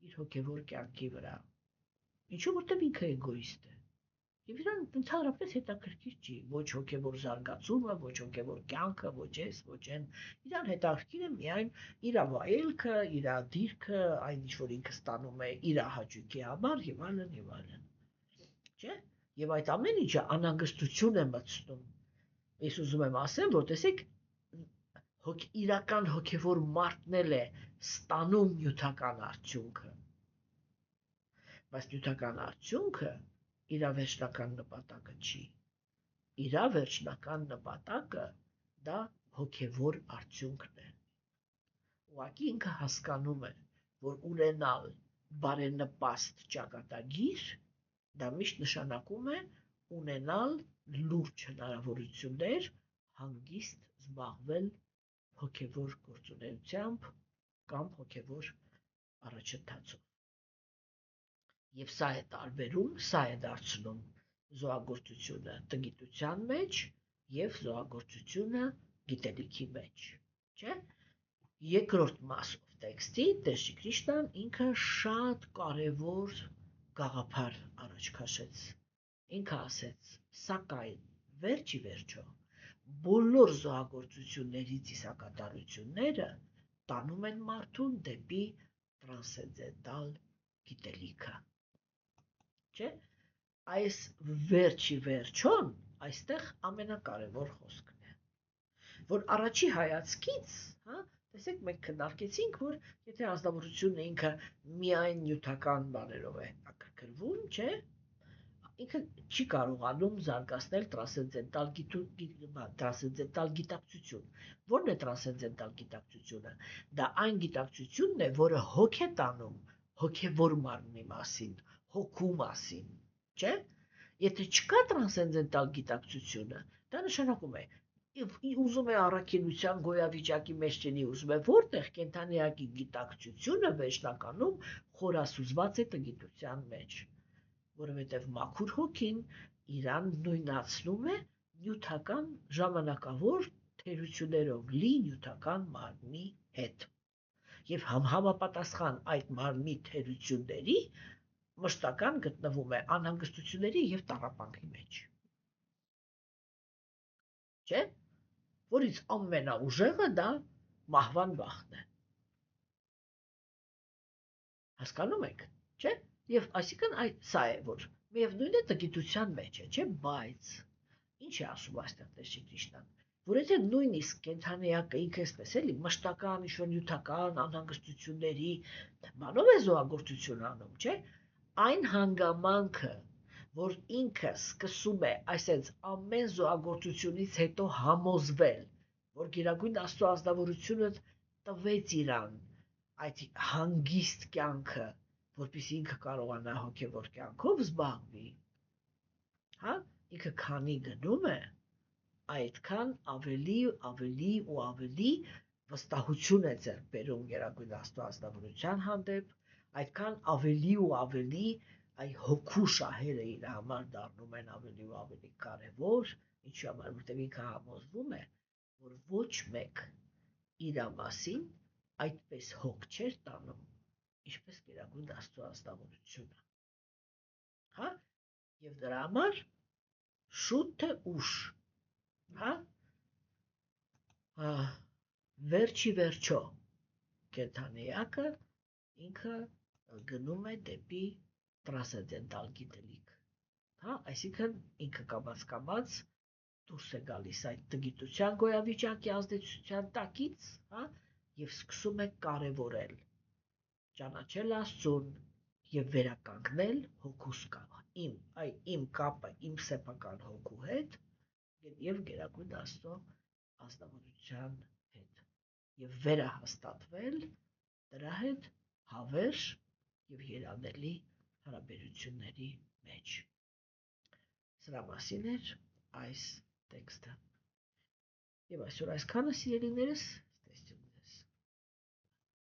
իր հոգևոր կյանքի վրա։ Ինչու՞ որտեղ ինքը էգոիստ է։ Եվ իրան ընդհանրապես հետաքրքիր չի ոչ հոգևոր զարգացումը, ոչ հոգևոր կյանքը, ոչ այս, ոչ այն։ Իրան հետաքրքիր է միայն իր վայելքը, իր դիրքը, այն ինչ որ ինքը ստանում է իր հաճույքի համար եւ այլն եւ այլն։ Չէ՞։ Եվ այդ ամեն ինչը անհանգստություն է մտցնում։ Ես ուզում եմ ասեմ, որ տեսեք, իրական հոգևոր մարդն էլ է ստանում նյութական արդյունքը։ Բայց նյութական արդյունքը իր վերջնական նպատակը չի։ Իր վերջնական նպատակը դա հոգևոր արդյունքն է։ Ուղղակի ինքը հասկանում է, որ ունենալ բարենպաստ ճակատագիր, դա միշտ նշանակում է ունենալ լուրջ հնարավորություններ հանգիստ զբաղվել հոգևոր գործունեությամբ կամ հոգևոր առաջընթացով։ Եվ սա է տարբերում, սա է դարձնում զոհագործությունը տգիտության մեջ եւ զոհագործությունը գիտելիքի մեջ, չէ՞։ Երկրորդ մասով տեքստի Տեր Շի Կրիշնան ինքը շատ կարևոր գաղափար առաջ քաշեց։ Ինքը ասեց, սակայն վերջի վերջո բոլոր զոհագործությունների ծիսակատարությունները տանում են մարդուն դեպի տրանսցենդենտալ գիտելիքը, չէ՞։ Այս վերջի վերջոն այստեղ ամենակարևոր խոսքն է, որ առաջի հայացքից, հա, տեսեք, մենք քննարկեցինք, որ եթե ազնվորությունը ինքը միայն նյութական բաներով է ակրկրվում, չէ, ինքը չի կարողանում զարգացնել տրանսցենդենտալ գիտակցություն։ Ո՞րն է տրանսցենդենտալ գիտակցությունը։ Դա այն գիտակցությունն է, որը հոգ է տանում հոգևոր մարմնի մասին, հոգու մասին, չէ՞։ Եթե չկա տրանսցենդենտալ գիտակցությունը, դա նշանակում է ուզում է առաքինության գոյավիճակի մեջ լինի, ուզում է որտեղ կենդանիակի գիտակցությունը վերջնականում խորասուզված է տգիտության մեջ, որովհետև մաքուր հոգին իրան նույնացնում է նյութական ժամանակավոր թերություններով լի նյութական մարմնի հետ։ Եվ համապատասխան այդ մարմնի թերությունների մշտական գտնվում է անհանգստությունների եւ տառապանքի մեջ։ Չէ՞։ Որից ամենաուժեղը դա մահվան վախն է։ Հասկանում եք, չէ՞։ Եվ այսինքն սա է, որ միևնույն է տգիտության մեջ է, չէ՞, բայց ինչ է ասում այստեղ Տեր Շի Կրիշնան, որ եթե նույնիսկ կենդանիակը ինքը էսպես էլի մշտական ինչ-որ նյութական անհանգստությունների բանով է զոհագործություն անում, չէ՞, այն հանգամանքը, որ ինքը սկսում է այսպես ամեն զոհագործությունից հետո համոզվել, որ Գերագույն Աստծո ազնվորությունը տվեց իրան այդ հանգիստ կյանքը, որպեսզի ինքը կարողանա հոգևոր կյանքով զբաղվի, հա, ինքը քանի գնում է, այդքան ավելի ու ավելի վստահություն է ձեռք բերում Գերագույն Աստծո ազնվորության հանդեպ, այդքան ավելի ու ավելի այ հոգու շահերը իր համար դառնում են ավելի ու ավելի կարևոր, ինչի համար, որտեղ ինքը համոզվում է, որ ոչ մեկ իր մասին այդպես հոգ չէր տանում, ինչպես Գերագույն Աստծո ազնվորությունը, հա, եւ դրա համար շուտ թե ուշ, հա, վերջի վերջո կենդանիակը ինքը գնում է դեպի տրանսցենդենտալ գիտելիք, հա, այսինքն ինքը կամաց դուրս է գալիս այդ տգիտության գոյավիճակի ազդեցության տակից, հա, եւ սկսում է կարևորել ճանաչել Աստծուն եւ վերականգնել հոգուս իմ կապը իմ սեփական հոգու հետ եւ Գերագույն Աստծո ազնվորության հետ եւ վերահաստատվել դրա հետ հավերժ եւ երանելի հարաբերությունների մեջ։ Սրա մասին էր այս տեքստը։ Եվ այսօր այսքանը, սիրելիներս,